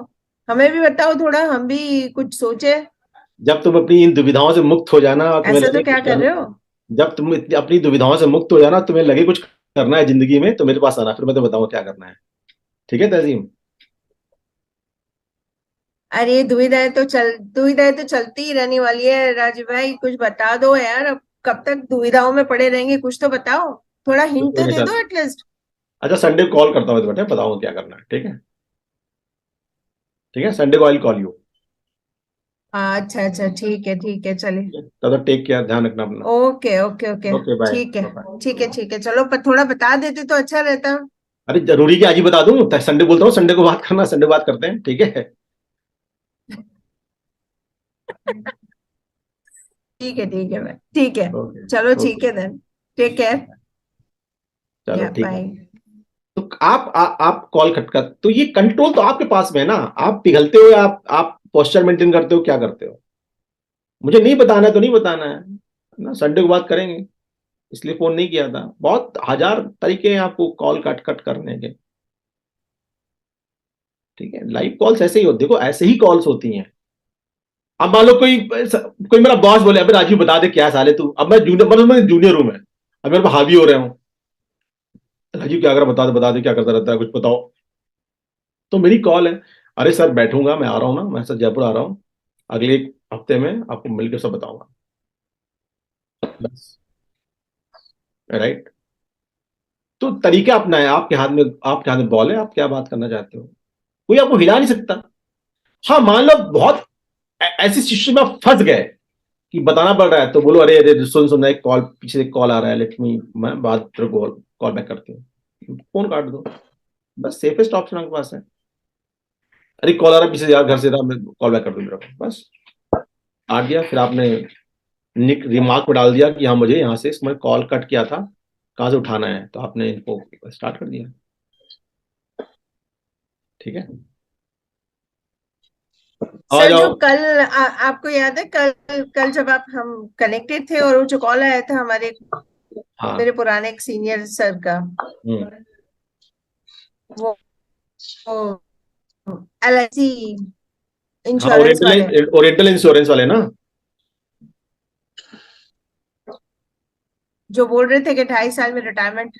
हमें भी बताओ थोड़ा, हम भी कुछ सोचे। जब तुम अपनी इन दुविधाओं से मुक्त हो जाना और तुम्हें ऐसा तो लगे क्या कुछ कर करना, रहे हो? जब तुम अपनी दुविधाओं से मुक्त हो जाना, तुम्हें लगे कुछ करना है जिंदगी में, तो मेरे पास आना, फिर मैं तुम्हें बताऊंगा क्या करना है। ठीक है तहजीब? अरे दुविधाएं तो चलती ही रहने वाली है राजू भाई, कुछ बता दो यार, अब कब तक दुविधाओं में पड़े रहेंगे, कुछ तो बताओ, थोड़ा तो हिंट कोई तो नहीं, दे चल। दो एटलीस्ट। अच्छा, संडे को कॉल करता हूँ तुम्हें, बताऊंगा क्या करना है, ठीक है? ठीक है, संडे को आई कॉल यू। अच्छा अच्छा, ठीक है, ठीक है, चलिए। दादा टेक केयर, ध्यान रखना अपना। Okay okay okay, okay bye. ठीक है, बाय। ठीक है, ठीक है, चलो, पर थोड़ा बता देते तो अच्छा रहता। अरे जरूरी कि आज ही बता दूं? संडे बोलता हूँ, संडे को बात करना, संडे बात करते हैं, ठीक है? ठीक है, ठीक है भाई, ठीक है, ओके चलो, ठीक ओके। है देन, टेक केयर, चलो या ठीक है। बाय। तो आप कॉल कट कर, तो ये कंट्रोल तो आपके पास में है ना, आप पिघलते हो, या आप पोस्चर मेंटेन करते हो, क्या करते हो? मुझे नहीं बताना है तो नहीं बताना है ना, संडे को बात करेंगे, इसलिए फोन नहीं किया था। बहुत हजार तरीके हैं आपको कॉल कट कट करने के। ठीक है, लाइव कॉल्स ऐसे ही होती, देखो ऐसे ही कॉल्स होती हैं। अब मान लो कोई कोई मेरा बॉस बोले, अबे राजीव बता दे क्या साले तू, अब मैं जूनियर, मतलब मैं जूनियर हूं मैं, अब मेरे पर हावी हो रहे हूँ, राजीव क्या कर, बता दे क्या करता रहता है, कुछ बताओ। तो मेरी कॉल है, अरे सर बैठूंगा, मैं आ रहा हूँ ना, मैं सर जयपुर आ रहा हूँ, अगले एक हफ्ते में आपको मिलकर सब बताऊंगा, बस। राइट। तो तरीका अपना है, आपके हाथ में बॉल है, आप क्या बात करना चाहते हो, कोई आपको हिला नहीं सकता। हाँ मान लो बहुत ऐसी सिचुएशन में आप फंस गए कि बताना पड़ रहा है, तो बोलो अरे अरे सुन सुन, एक कॉल पीछे से कॉल आ रहा है, लेट मी, मैं बाद कॉल बैक करती हूँ, फोन काट दो, बस सेफेस्ट ऑप्शन आपके पास है। अरे कॉल आ रहा है पीछे से यार, घर से रहा, मैं कॉल बैक कर दूँ मेरा को, बस आ गया। फिर आपने निक रिमार्क में डाल दिया कि हाँ मुझे यहाँ से इसमें कॉल कट किया था, कहाँ से उठाना है, तो आपने इनको स्टार्ट कर दिया। ठीक है, आ सर जो जाओ। कल आपको याद है कल कल जब हम कनेक्टेड थे और वो जो कॉल आया था हमारे हाँ, मेरे पुराने एक सीनियर सर का, वो LIC हाँ, इंश्योरेंस वाले, ओरिएंटल इंश्योरेंस वाले ना। जो बोल रहे थे कि 2.5 साल में रिटायरमेंट,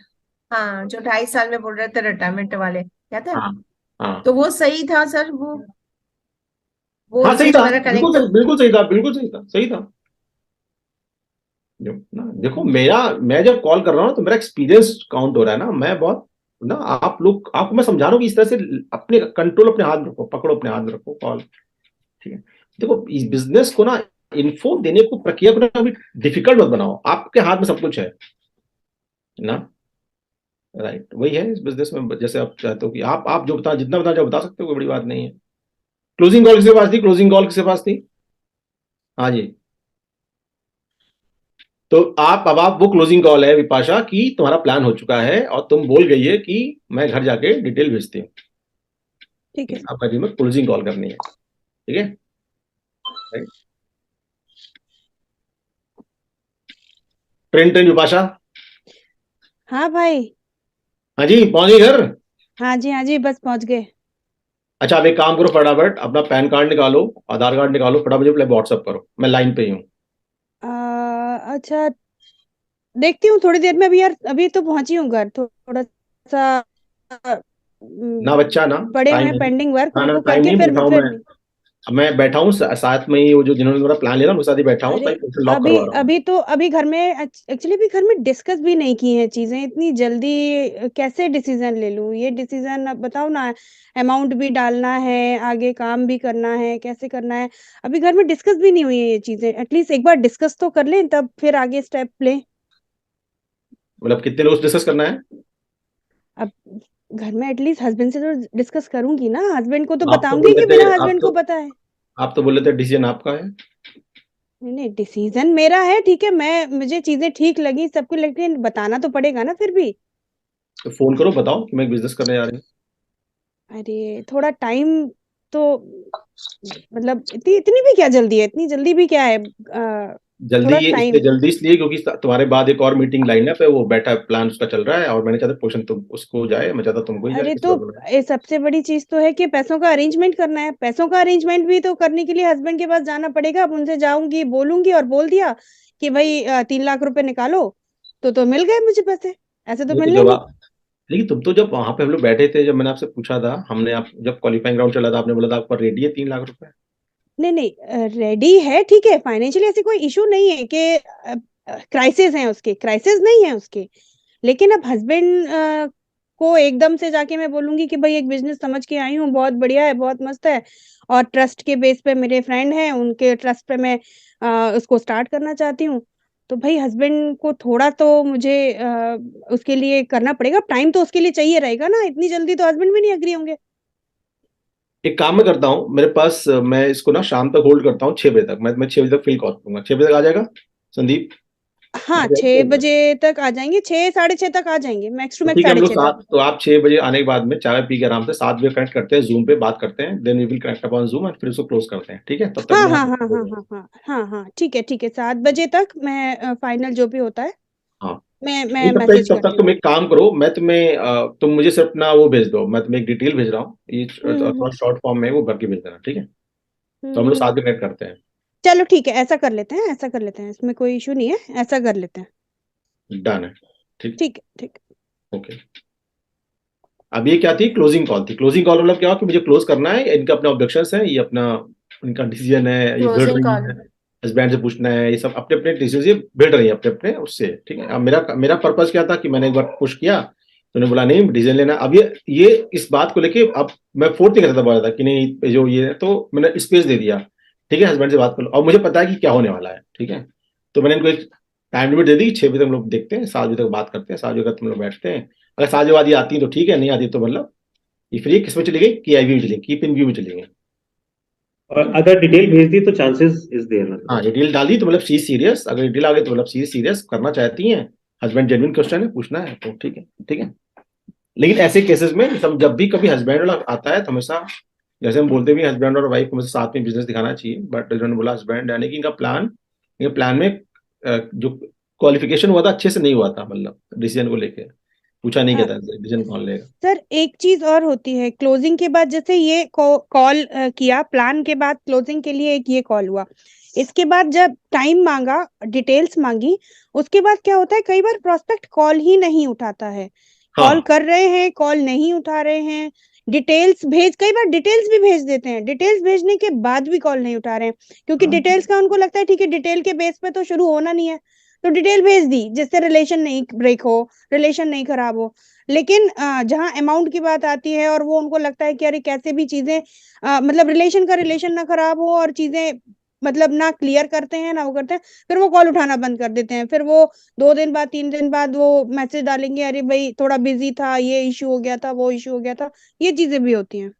हाँ जो 2.5 साल में बोल रहे थे रिटायरमेंट वाले, याद है? हाँ हाँ तो वो सही था सर, वो हाँ, सही उनसे था, मेरा बिल्कुल कनेक्ट। सही, बिल्कुल सही था, बिल्कुल सही था, सही था। ना देखो, मैं जब कॉल कर रहा हूँ तो मेरा एक्सपीरियंस काउंट हो रहा है ना। मैं बहुत ना, आप लोग, आपको मैं समझा रहा हूँ कि इस तरह से अपने कंट्रोल अपने हाथ में रखो, पकड़ो अपने हाथ में रखो कॉल। ठीक है, देखो इस बिजनेस को ना, इन्फो देने को, प्रक्रिया को ना अभी डिफिकल्ट मत बनाओ, आपके हाथ में सब कुछ है ना। राइट, वही है इस बिजनेस में। जैसे आप चाहते हो कि आप जो बता, जितना बता, जो बता सकते हो, कोई बड़ी बात नहीं है। क्लोजिंग कॉल किसके पास थी? क्लोजिंग कॉल किसके पास थी? हाँ जी। तो अब आप वो क्लोजिंग कॉल है विपाशा की, तुम्हारा प्लान हो चुका है और तुम बोल गई है कि मैं घर जाके डिटेल भेजती हूँ। ठीक है। आपका जी में क्लोजिंग कॉल करनी है, ठीक है। राइट। Train train Vipasha. हाँ भाई। हाँ जी, पहुंच गई घर? हाँ जी बस पहुंच गए। अच्छा, अब एक काम करो, फटाफट अपना पैन कार्ड निकालो, आधार कार्ड निकालो, फटाफट मुझे व्हाट्सअप करो, मैं लाइन पे ही हूँ। अच्छा, देखती हूँ थोड़ी देर में। अभी यार अभी तो पहुंची हूँ घर, थोड़ा सा ना बच्चा ना, पड़े हुए टाइम हैं नहीं, पेंडिंग वर्क, ना उनको टाइम करके नहीं, फिर बैठा हूँ फिर मैं। अब मैं बैठा हूँ साथ में ही, वो जो जिन्होंने मेरा प्लान लिया ना, उनके साथ ही बैठा हूँ, अरे तो एक लॉक अभी करवा रहा हूँ। अभी घर में एक्चुअली भी घर में डिस्कस भी नहीं की हैं चीजें इतनी जल्दी। कैसे डिसीजन ले लूं ये डिसीजन? अब बताओ ना। अमाउंट भी डालना है, आगे काम भी करना है, कैसे करना है? अभी घर में डिस्कस भी नहीं हुई है ये चीजें। एटलीस्ट एक बार डिस्कस तो कर लें, तब फिर आगे स्टेप लें। मतलब कितने लोग डिस्कस करना है? अब घर में एटलीस्ट हस्बैंड से तो डिस्कस करूंगी ना, हस्बैंड को तो आप तो बताऊंगी बोल कि रहे थे, बिना हस्बैंड को पता है। आप तो बोल रहे थे डिसीजन आपका है। नहीं नहीं, डिसीजन मेरा है, ठीक है। मुझे चीजें ठीक लगी सबको, लेकिन बताना तो पड़ेगा ना फिर भी। तो फोन करो, बताओ कि मैं बिजनेस करने जा रही हूँ। अरे थोड़ा टाइम तो, मतलब इतनी इतनी भी क्या जल्दी है? इतनी जल्दी भी क्या है? जल्दी थोड़ा ये टाइम। इसलिए, जल्दी इसलिए क्योंकि तुम्हारे बाद एक और मीटिंग लाइन है, पे वो बैठा प्लान उसका चल रहा है, और मैंने चाहता पोर्शन तुम उसको जाए, मैं चाहता तुमको ही जाए, अरे इस तो बार बोला। ये सबसे बड़ी चीज तो है कि पैसों का अरेंजमेंट करना है। पैसों का अरेंजमेंट भी तो करने के लिए हस्बैंड के पास जाना पड़ेगा। अब उनसे जाऊंगी, बोलूंगी और बोल दिया कि भाई 3 लाख रुपए निकालो, तो मिल गए मुझे पैसे। ऐसे तो नहीं तो मिलने जब नहीं। लेकिन तुम तो जब वहां पे हम लोग बैठे थे, जब मैंने आपसे पूछा था, हमने आप जब क्वालिफाइंग राउंड चला था, आपने बोला था आपका रेडी है 3 लाख रुपए। नहीं नहीं, रेडी है, ठीक है। फाइनेंशियली ऐसी कोई इशू नहीं है कि क्राइसिस है उसके, क्राइसिस नहीं है उसके। लेकिन अब हस्बैंड को एकदम से जाके मैं बोलूंगी कि भाई एक बिजनेस समझ के आई हूँ, बहुत बढ़िया है, बहुत मस्त है, और ट्रस्ट के बेस पे मेरे फ्रेंड हैं, उनके ट्रस्ट पे मैं उसको स्टार्ट करना चाहती हूँ। तो भाई हस्बैंड को थोड़ा तो मुझे उसके लिए करना पड़ेगा। टाइम तो उसके लिए चाहिए रहेगा ना, इतनी जल्दी तो हस्बैंड भी नहीं एग्री होंगे। एक काम मैं करता हूँ, मेरे पास मैं इसको ना शाम तक होल्ड करता हूँ, 6 बजे तक। मैं 6 बजे तक फिल कॉल करूंगा, 6 बजे तक आ जाएगा संदीप? हाँ, 6 बजे तक आ जाएंगे, 6 साढ़े 6 तक आ जाएंगे, मैक्स टू तो मैक्स ठीक है, हम साढ़े लोग छः तक। सात, तो आप 6 बजे आने के बाद में चाय पी के आराम से 7 बजे कनेक्ट करते हैं, जूम पे बात करते हैं, then we will connect upon Zoom and फिर उसको क्लोज करते हैं, ठीक है? तब तक हाँ मैं हाँ हाँ हाँ हाँ हाँ हाँ हाँ, ठीक है ठीक है। 7 बजे तक मैं फाइनल जो भी होता है हाँ, मैं नहीं, मैसेज तब तक करती हूँ। तुम एक काम करो, मैं तुम्हें तुम मुझे सिर्फ अपना वो भेज दो, मैं तुम्हें एक डिटेल भेज रहा हूँ, ये हम्म थोड़ा शॉर्ट फॉर्म में, वो भर के भेज देना, ठीक है? तो हम लोग हम्म। साथ में कनेक्ट करते हैं। चलो ठीक है, ऐसा कर लेते हैं, ऐसा कर लेते हैं, इसमें कोई इशू नहीं है, ऐसा कर लेते हैं। डन है, ठीक। ठीक है ठीक ओके। अब ये क्या थी? क्लोजिंग कॉल थी। क्लोजिंग कॉल मतलब क्या हुआ कि मुझे क्लोज करना है, इनका अपना ऑब्जेक्शंस है, ये अपना इनका डिसीजन है, ये भिड़ क्लोजिंग रही कॉल। है, हस्बैंड से पूछना है, ये सब अपने अपने डिसीजन, ये भिड़ रही है अपने अपने उससे, ठीक है? अब मेरा पर्पस क्या था कि मैंने एक बार पुश किया, तो उन्होंने बोला नहीं डिसीजन लेना। अब ये इस बात को लेके अब मैं फोर्थ नहीं करता बोला था कि नहीं जो ये है, तो मैंने स्पेस दे दिया, ठीक है? हस्बैंड से बात कर लो, और मुझे पता है कि क्या होने वाला है, ठीक है? तो मैंने इनको एक टाइम लिमिट दे दी, 6 बजे तक हम लोग देखते हैं, 7 बजे तक बात करते हैं, 7 बजे तक हम लोग बैठते हैं। अगर 7 बजे बाद ये आती है तो ठीक है, नहीं आती तो मतलब ये फिर ये किस में चली गई? KIV में चली गई, कीप इन व्यू में चली गई। और अगर डिटेल भेज दी तो चांसेस इज देयर हाँ, मतलब। ये डील डाल दी तो मतलब सी सीरियस, अगर डील आ गई तो मतलब सी सीरियस करना चाहती हैं, हस्बैंड जेन्युइन क्वेश्चन है, पूछना है तो ठीक है, ठीक है। लेकिन ऐसे केसेस में जब भी कभी हस्बैंड वाला आता है तो हमेशा, जैसे हम बोलते भी हस्बैंड और वाइफ को हमेशा साथ में बिजनेस दिखाना चाहिए, बट इन्होंने बोला हस्बैंड, यानी कि इनका प्लान, ये प्लान में जो क्वालिफिकेशन हुआ था अच्छे से नहीं हुआ था, मतलब डिसीजन को लेके पूछा नहीं हाँ, गया था डिसीजन कौन लेगा। सर एक चीज और होती है क्लोजिंग के बाद, जैसे ये कॉल किया प्लान के बाद, क्लोजिंग के लिए एक ये कॉल हुआ, इसके बाद जब टाइम मांगा, डिटेल्स मांगी, उसके बाद क्या होता है, कई बार प्रोस्पेक्ट कॉल ही नहीं उठाता है, कॉल हाँ कर रहे हैं, कॉल नहीं उठा रहे हैं, डिटेल्स भेज, कई बार डिटेल्स भी भेज देते हैं, डिटेल्स भेजने के बाद भी कॉल नहीं उठा रहे हैं, क्योंकि डिटेल्स का उनको लगता है ठीक है, डिटेल के बेस पे तो शुरू होना नहीं है, तो डिटेल भेज दी जिससे रिलेशन नहीं ब्रेक हो, रिलेशन नहीं खराब हो। लेकिन जहां अमाउंट की बात आती है और वो उनको लगता है कि अरे कैसे भी चीजें मतलब रिलेशन ना खराब हो और चीजें मतलब ना क्लियर करते हैं ना वो करते हैं, फिर वो कॉल उठाना बंद कर देते हैं, फिर वो 2 दिन बाद 3 दिन बाद वो मैसेज डालेंगे, अरे भाई थोड़ा बिजी था, ये इशू हो गया था, वो इशू हो गया था, ये चीजें भी होती हैं।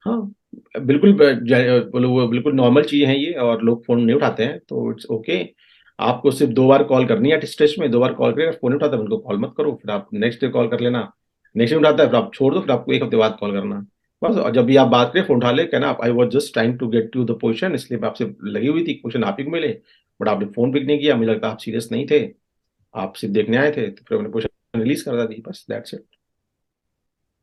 हाँ, बिल्कुल वो बिल्कुल नॉर्मल चीज है ये, और लोग फोन नहीं उठाते हैं तो इट्स ओके। आपको सिर्फ 2 बार कॉल करनी है स्टेज में, 2 बार कॉल करेगा, फोन नहीं उठाता है उनको कॉल मत करो, फिर आप नेक्स्ट डे कॉल कर लेना, नेक्स्ट डे उठाता है फिर आप छोड़ दो, फिर आपको 1 हफ्ते बाद कॉल करना बस। और जब भी आप बात करें फोन उठा ले, कहना I was just trying to get to the position, इसलिए मैं आपसे लगी हुई थी, क्वेश्चन आप ही को मिले, बट आपने फोन पिक नहीं किया, मुझे लगता आप सीरियस नहीं थे, आप सिर्फ देखने आए थे, तो फिर मैंने क्वेश्चन रिलीज कर दी, बस दैट्स इट,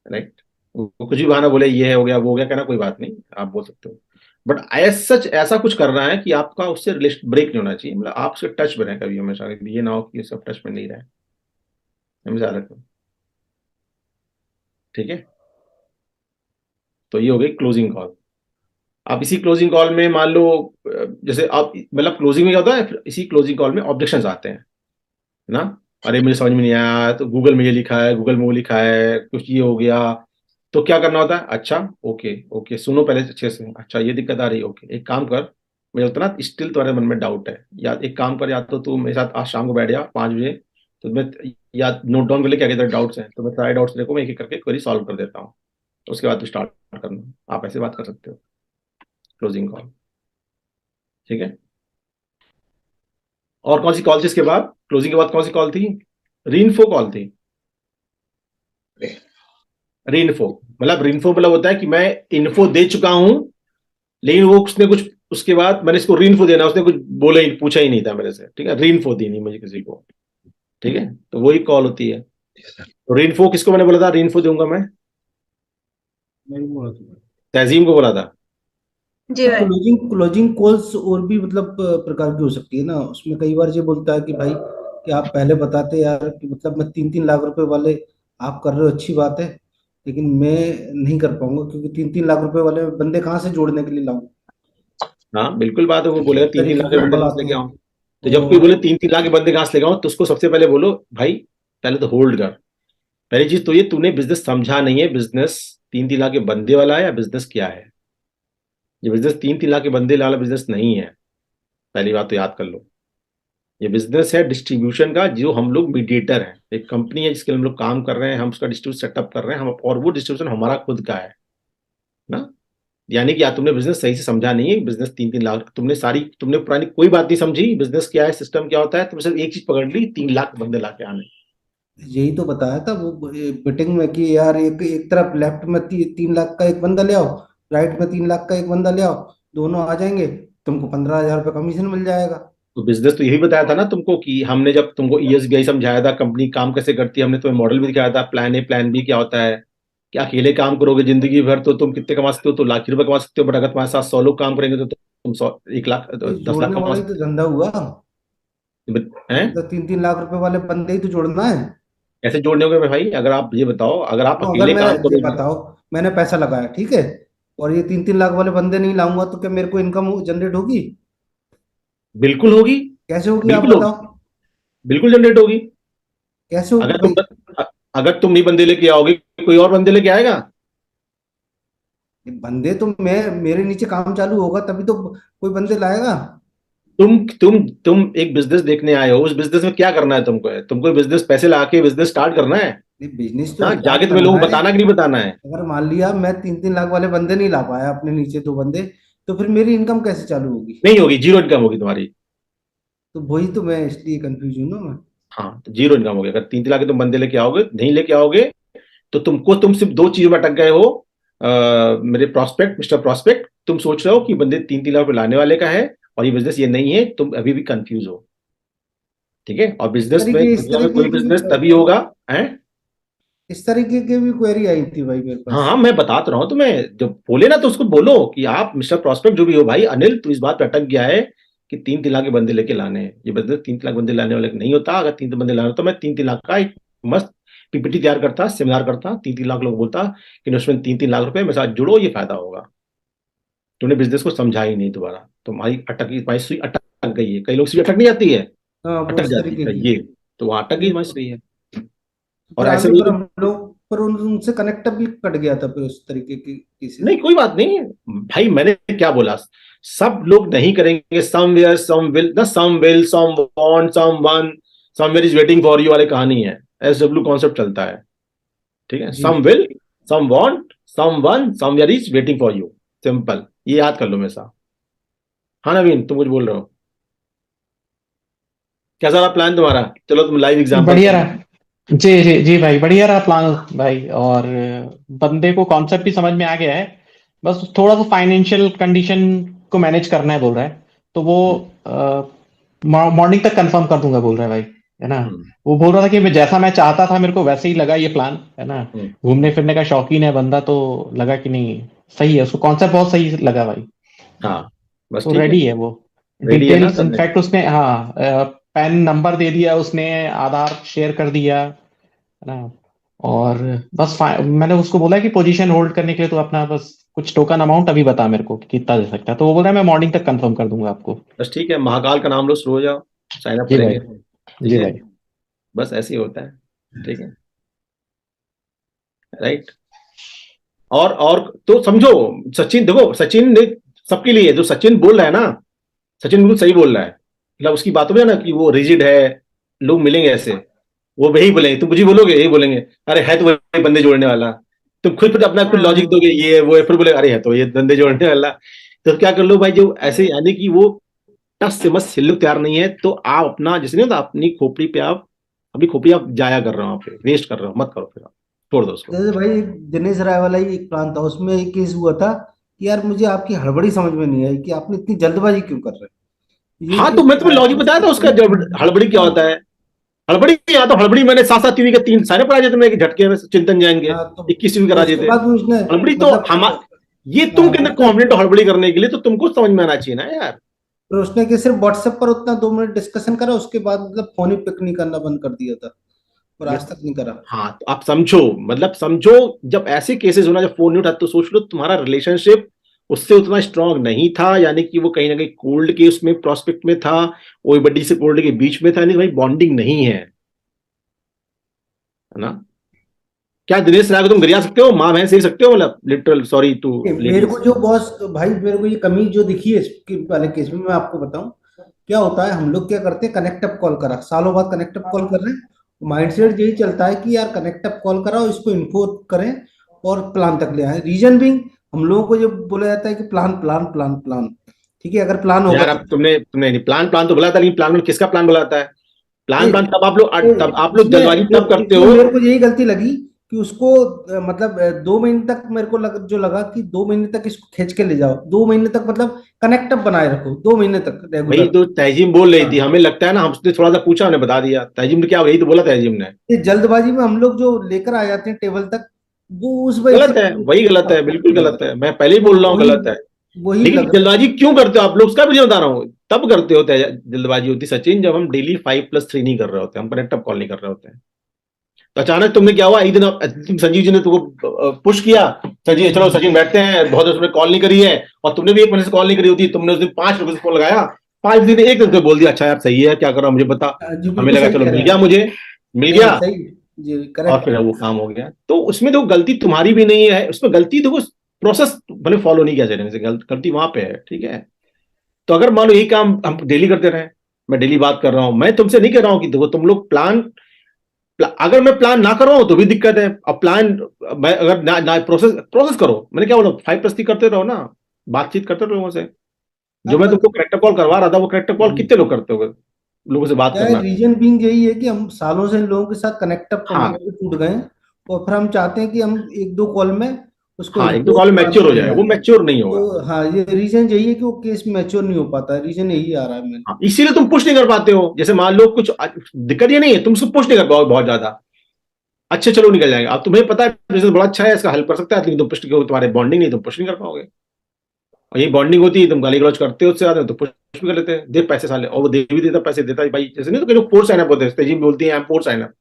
राइट। वो कुछ भी बहाना बोले, ये हो गया वो हो गया, कहना कोई बात नहीं, आप बोल सकते हो, बट सच ऐसा कुछ करना है कि आपका उससे रिलेशन ब्रेक नहीं होना चाहिए, मतलब आप उसके टच में रहे कभी, हमेशा ये ना हो कि सब टच में नहीं रहे, हमेशा रखें, ठीक है। तो ये हो गई क्लोजिंग कॉल। आप इसी क्लोजिंग कॉल में मान लो जैसे आप, मतलब क्लोजिंग में क्या होता है, फिर इसी क्लोजिंग कॉल में ऑब्जेक्शंस आते हैं ना, अरे मुझे समझ में नहीं आया, तो गूगल में ये लिखा है, गूगल में वो लिखा है, कुछ ये हो गया, तो क्या करना होता है, अच्छा ओके ओके सुनो पहले अच्छे से, अच्छा ये दिक्कत आ रही है, ओके एक काम कर, मुझे लगता है ना स्टिल तुम्हारे मन में डाउट है, या एक काम कर, या तो तू मेरे साथ आज शाम को बैठ जा 5 बजे, तो मैं या नोट डाउन कर ले क्या क्या डाउट्स हैं, तो मैं सारे डाउट्स देखो, मैं एक एक करके क्वेरी सॉल्व कर देता हूँ, उसके बाद तो स्टार्ट करना, आप ऐसे बात कर सकते हो क्लोजिंग कॉल, ठीक है। और कौन सी कॉल थी इसके बाद, क्लोजिंग के बाद कौन सी कॉल थी, रीइंफो कॉल थी। रीइंफो मतलब होता है कि मैं इन्फो दे चुका हूं, लेकिन वो उसने कुछ, उसके बाद मैंने इसको रीइंफो देना, उसने कुछ बोला ही पूछा ही नहीं था मेरे से, ठीक है, रीइंफो दी नहीं मुझे किसी को, ठीक है, तो वही कॉल होती है। तो रीइंफो किसको मैंने बोला था, रीइंफो दूंगा मैं, तहजीम को बोला था। जी भाई। क्लोजिंग क्लोजिंग कॉल्स और भी मतलब प्रकार की हो सकती है ना, उसमें कई बार ये बोलता है कि भाई कि आप पहले बताते यार कि मतलब मैं 3-3 लाख रुपए वाले आप कर रहे हो, अच्छी बात है, लेकिन मैं नहीं कर पाऊंगा क्योंकि 3-3 लाख रुपए वाले बंदे कहाँ से जोड़ने के लिए लाऊं। हाँ बिल्कुल बात है, वो बोलेगा इस 3-3 लाख तरीके के के बंदे कॉल कहाँ से आते लेके हैं। आऊं, तो जब कोई और बोले 3-3 लाख के बंदे कहाँ से लेके आऊं, तो उसको सबसे पहले बोलो भाई पहले तो होल्ड कर, पहली चीज तो ये तूने बिजनेस समझा नहीं है, बिजनेस 3-3 लाख के बंदे वाला है या बिजनेस क्या है, ये बिजनेस 3-3 लाख के बंदे वाला बिजनेस नहीं है, पहली बात तो याद कर लो, ये बिजनेस है डिस्ट्रीब्यूशन का, जो हम लोग मीडिएटर हैं, एक कंपनी है जिसके लिए हम लोग काम कर रहे हैं, हम उसका डिस्ट्रीब्यूशन सेटअप कर रहे हैं हम, और वो डिस्ट्रीब्यूशन हमारा खुद का है ना। यानी कि यार तुमने बिजनेस सही से समझा नहीं है, बिजनेस 3-3 लाख, तुमने पुरानी कोई बात नहीं समझी, बिजनेस क्या है, सिस्टम क्या होता है, तुमने सिर्फ एक चीज पकड़ ली, 3 लाख बंदे ला के आने। यही तो बताया था वो मीटिंग में कि यार एक एक तरफ लेफ्ट में 3 लाख का एक बंदा ले आओ, राइट में 3 लाख का एक बंदा ले आओ, दोनों आ जाएंगे, तुमको 15,000 रुपये कमीशन मिल जाएगा। तो बिजनेस तो यही बताया था ना तुमको, कि हमने जब तुमको ESBI समझाया था, कंपनी काम कैसे करती है, हमने तुम्हें मॉडल भी दिखाया था, प्लान ए प्लान बी क्या होता है, कि अकेले काम करोगे जिंदगी भर तो तुम कितने कमा सकते हो, तो लाख रुपए कमा सकते हो, बट अगर तुम्हारे साथ 100 लोग काम करेंगे तो तुम 1 लाख ये 10 लाख जोड़ने कमा वाला ही तो सकते धंधा हुआ, हो, हैं। मतलब 3-3 लाख रुपए वाले बंदे ही तो जोड़ना है। ऐसे जोड़ने होंगे भाई, अगर आप ये बताओ, अगर आप तो अगर अकेले मैं काम ये करोगे, बताओ, मैंने पैसा लगाया ठीक है, और ये 3-3 लाख वाले बंदे नहीं लाऊंगा तो क्या मेरे को इनकम जनरेट होगी? बिल्कुल होगी, कैसे होगी आप बिल्कुल होगी, बताओ, बिल्कुल जनरेट होगी। कैसे होगी अगर भाई? अगर तुम नहीं बंदे लेके आओगे, कोई और बंदे लेके आएगा। ये बंदे तो मैं, मेरे नीचे काम चालू होगा तभी तो कोई बंदे लाएगा। तुम एक बिजनेस देखने आए हो, उस बिजनेस में क्या करना है तुमको, तुमको बिजनेस पैसे ला के बिजनेस स्टार्ट करना है नहीं, बिजनेस तो ना, स्टार्ट जाके तुम्हें करना लोगों को है। बताना कि नहीं बताना है। अगर मान लिया मैं 3-3 लाख वाले बंदे नहीं ला पाया अपने नीचे 2 बंदे, तो फिर मेरी इनकम कैसे चालू होगी? नहीं होगी, जीरो इनकम होगी तुम्हारी। तो वही तो मैं इसलिए कंफ्यूज हूँ ना मैं। हाँ, तो जीरो इनकम होगी, अगर 3-3 लाख के तुम बंदे लेके आओगे, नहीं लेके आओगे, तो तुम सिर्फ 2 चीजों में अटक गए हो। मेरे प्रॉस्पेक्ट, मिस्टर प्रॉस्पेक्ट, तुम सोच रहे हो कि बंदे 3-3 लाख रुपए लाने वाले का है और ये बिजनेस ये नहीं है, तुम अभी भी कंफ्यूज हो। ठीक है, और बिजनेस में, इस दुनिया में तरीके कोई बिजनेस तभी होगा है। इस तरीके की भी क्वेरी आई थी भाई मेरे हाँ पास। हाँ, मैं बता तो रहा हूँ तुम्हें, जब बोले ना तो उसको बोलो कि आप मिस्टर प्रॉस्पेक्ट जो भी हो, भाई अनिल तू इस बात पे अटक गया है कि 3-3 लाख के बंदे लेके लाने हैं। ये बिजनेस 3-3 लाख बंदे लाने वाले नहीं होता। अगर 3 बंदे लाने तो मैं 3-3 लाख का एक मस्त पीपीटी तैयार करता, सेमिनार करता, 3-3 लाख लोग बोलता कि इन्वेस्टमेंट 3-3 लाख रुपए मेरे साथ जुड़ो, ये फायदा होगा। तूने बिजनेस को समझा ही नहीं दोबारा, तुम्हारी तुम्हारी सुई अटक गई है। कई लोग सुई अटक नहीं जाती है, हाँ वो अटक इस जाती तरीके है की। ये, तो वहां अटक गई तुम्हारी सुई है। और पर ऐसे आगे पर लोग, हम लोग पर उनसे कनेक्ट भी कट गया था फिर उस तरीके की केसेस। नहीं कोई बात नहीं भाई, मैंने क्या बोला, सब लोग नहीं करेंगे। समवेयर सम विल, ना some will, some want, someone, somewhere is waiting for you वाली कहानी है। एसडब्ल्यू कॉन्सेप्ट चलता है। ठीक है, जी some will, some want, someone, somewhere is waiting for you. Simple, ये याद कर लो हमेशा। हाँ नवीन, तुम कुछ बोल रहे हो? कैसा रहा प्लान तुम्हारा? चलो तुम लाइव एग्जांपल बढ़िया रहा। जी जी जी भाई, बढ़िया रहा प्लान भाई। और बंदे को कॉन्सेप्ट भी समझ में आ गया है, बस थोड़ा सा फाइनेंशियल कंडीशन को मैनेज करना है बोल रहा है। तो वो मॉर्निंग तक कंफर्म कर दूंगा बोल रहा है भाई, है ना। वो बोल रहा था कि जैसा मैं चाहता था मेरे को वैसे ही लगा ये प्लान, है ना। घूमने फिरने का शौकीन है बंदा, तो लगा कि नहीं सही है, उसको कॉन्सेप्ट बहुत सही लगा भाई। हाँ बस तो ठीक है, रेडी है वो। रेडी है ना डिटेल्स करने। इनफैक्ट उसने, हाँ, पैन नंबर दे दिया उसने, आधार शेयर कर दिया, है ना। और बस मैंने उसको बोला कि पोजीशन होल्ड करने के लिए तो अपना बस कुछ टोकन अमाउंट अभी बता मेरे को कि कितना दे सकता है। तो वो बोल रहा है मैं मॉर्निंग तक कंफर्म कर दूंगा आपको। बस ठीक है, महाकाल का नाम लो, शुरू हो जाओ, साइन अप जी भाई। करेंगे। ठीक जी है, भाई। बस ऐसे ही होता है। ठीक है, राइट। और तो समझो, सचिन देखो, सचिन ने सबके लिए, जो सचिन बोल रहा है ना, सचिन बिल्कुल सही बोल रहा है। मतलब उसकी बातों में ना कि वो रिजिड है, लोग मिलेंगे ऐसे, वो वही बोलेंगे, तुम कुछ ही बोलोगे यही बोलेंगे, अरे है तो वही बंदे जोड़ने वाला। तुम खुद फिर अपना कुछ लॉजिक दोगे, ये वो है, फिर बोले अरे है तो ये बंदे जोड़ने वाला। तो क्या कर लो भाई, जो ऐसे यानी कि वो टस से मस सिल्लुक तैयार नहीं है, तो आप अपना जैसे नहीं होता, अपनी खोपड़ी पे आप, अपनी खोपड़ी आप जाया कर रहे हो, आप वेस्ट कर रहे हो, मत करो, फिर आप छोड़ दो उसको। जैसे भाई दिनेश राय वाला ही एक प्लान था, उसमें एक केस हुआ था कि यार मुझे आपकी हड़बड़ी समझ में नहीं आई कि आपने इतनी जल्दबाजी क्यों कर रहे हैं। यही हाँ तो केस मैं तुम्हें लॉजिक बताया था उसका, जब हड़बड़ी क्या होता है। हड़बड़ी या तो हड़बड़ी, मैंने 7-7 टीवी के 3 सारे पढ़ा देते, मेरे झटके में चिंतन जाएंगे, हाँ, तो 21 टीवी करा उसके देते। बाद भी उसने हड़बड़ी तो मतलब हम, ये तुम हाँ, के अंदर कॉन्फिडेंट हो हड़बड़ी करने के लिए, तो तुमको समझ में आना चाहिए ना यार। फिर उसने कि सिर्फ व्हाट्सएप पर उतना 2 मिनट डिस्कशन करा, उसके बाद मतलब फोन ही पिक नहीं करना बंद कर दिया था और आज तक नहीं करा। हाँ तो आप समझो, मतलब समझो, जब ऐसे केसेस होना, जब फोन नहीं उठाते, तो सोच लो तुम्हारा रिलेशनशिप उससे उतना स्ट्रांग नहीं था, यानी कि वो कहीं ना कहीं कोल्ड के उसमें प्रोस्पेक्ट में था, वो बड्डी से कोल्ड के बीच में था, नहीं भाई बॉन्डिंग नहीं है ना। क्या दिनेश राय को तुम गिरा सकते हो, माँ बहन से ही सकते हो, मतलब लिटरल सॉरी टू मेरे को जो बॉस भाई, मेरे को ये कमी जो दिखी है इसके वाले केस में, मैं आपको बताऊं क्या होता है। हम लोग क्या करते हैं, कनेक्ट अप कॉल करा, सालों बाद कनेक्ट अप कॉल कर रहे हैं, माइंडसेट यही चलता है कि यार कनेक्ट अप कॉल कराओ, इसको इन्फो करें और प्लान तक ले आए। रीजन बिंग हम लोगों को जब बोला जाता है कि प्लान प्लान प्लान प्लान, ठीक है, अगर प्लान होगा यार। अब तुमने तुमने प्लान तो बोला था, लेकिन प्लान में किसका प्लान बुलाता है? प्लान तब आप लोग जल्दबाजी तब करते हो। मेरे को यही गलती लगी कि उसको मतलब 2 महीने तक मेरे को जो लगा कि 2 महीने तक इसको खींच के ले जाओ, 2 महीने तक मतलब कनेक्ट अप बनाए रखो 2 महीने तक वही रेगुलर। तो तहजीम बोल रही थी, हमें लगता है ना, हमसे थोड़ा सा पूछा, हमने बता दिया। तहजीम ने क्या, वही तो बोला तहजीम ने। ये जल्दबाजी में हम लोग जो लेकर आ जाते हैं टेबल तक, वो उस वजह गलत से है, वही गलत है, बिल्कुल गलत है, मैं पहले ही बोल रहा हूँ वही गलत है। वही लेकिन लगा। जल्दबाजी क्यों करते हो आप लोग, उसका भी नहीं बता रहा हूँ। तब करते हो जल्दबाजी होती सचिन, जब हम डेली 5+3 नहीं कर रहे होते, हम कनेक्ट अप कॉल नहीं कर रहे होते हैं। तो अचानक तुमने क्या हुआ, एक दिन संजीव जी ने तुमको पुश किया, संजीव चलो सचिन बैठते हैं, बहुत दिन कॉल नहीं करी है, और तुमने भी 1 महीने से कॉल नहीं करी होती, तुमने उस दिन 5 रुपए से फोन लगाया, 5 दिन 1 दिन बोल दिया, अच्छा यार सही है, क्या कर रहा हूं मुझे बता। जी हमें बिल्कुल लगा सही चलो कह मिल रहे गया, हैं। मुझे मिल नहीं गया, सही जी और करेक्ट। फिर वो काम हो गया। तो उसमें तो गलती तुम्हारी भी नहीं है, उसमें गलती देखो, प्रोसेस भले फॉलो नहीं किया जाने से, गलती वहां पे है। ठीक है, तो अगर मान लो यही काम हम डेली करते रहे, मैं डेली बात कर रहा हूं, मैं तुमसे नहीं कह रहा हूं कि देखो तुम लोग अगर मैं प्लान ना कर रहा हूं तो भी दिक्कत है। अब प्लान, मैं अगर ना प्रोसेस करो, मैंने क्या बोला, 5+3 करते रहो ना, बातचीत करते रहो लोगों से। जो मैं तुमको करेक्टर कॉल करवा रहा था, वो करेक्टर कॉल कितने लोग करते हो, लोगों से बात क्या करना। रीजन बीइंग यही है कि हम सालों से इन लोगों के साथ कनेक्ट अप हाँ होकर टूट गए हैं, और फिर हम चाहते हैं कि हम 1-2 कॉल में उसको हाँ, एक दो रिपोर्ट कॉल बना मैच्योर हो के जाए, वो जाए। मैच्योर नहीं होगा। तो हाँ, ये रीजन यही है कि वो केस मैच्योर नहीं हो पाता है, रीजन यही आ रहा है मेन। हाँ, इसीलिए तुम पुश नहीं कर पाते हो। जैसे मान लो कुछ दिक्कत ये नहीं है, तुम उसको पुश नहीं कर पाओगे बहुत ज्यादा, अच्छे चलो निकल जाएगा। अब तुम्हें पता है बिजनेस बड़ा अच्छा है, इसका हेल्प कर सकता है, लेकिन तुम पुश तुम्हारे बॉन्डिंग नहीं, तुम पुश नहीं कर पाओगे। और यही बॉन्डिंग होती है, तुम गाली गलौज करते हो उससे ज्यादा, तो पुश भी कर लेते हैं, दे पैसे साले, और वो दे भी देता, पैसे देता है भाई। जैसे नहीं तो लोग फोर्स साइन अप होते हैं, तेजी बोलती है फोर्स साइन अप,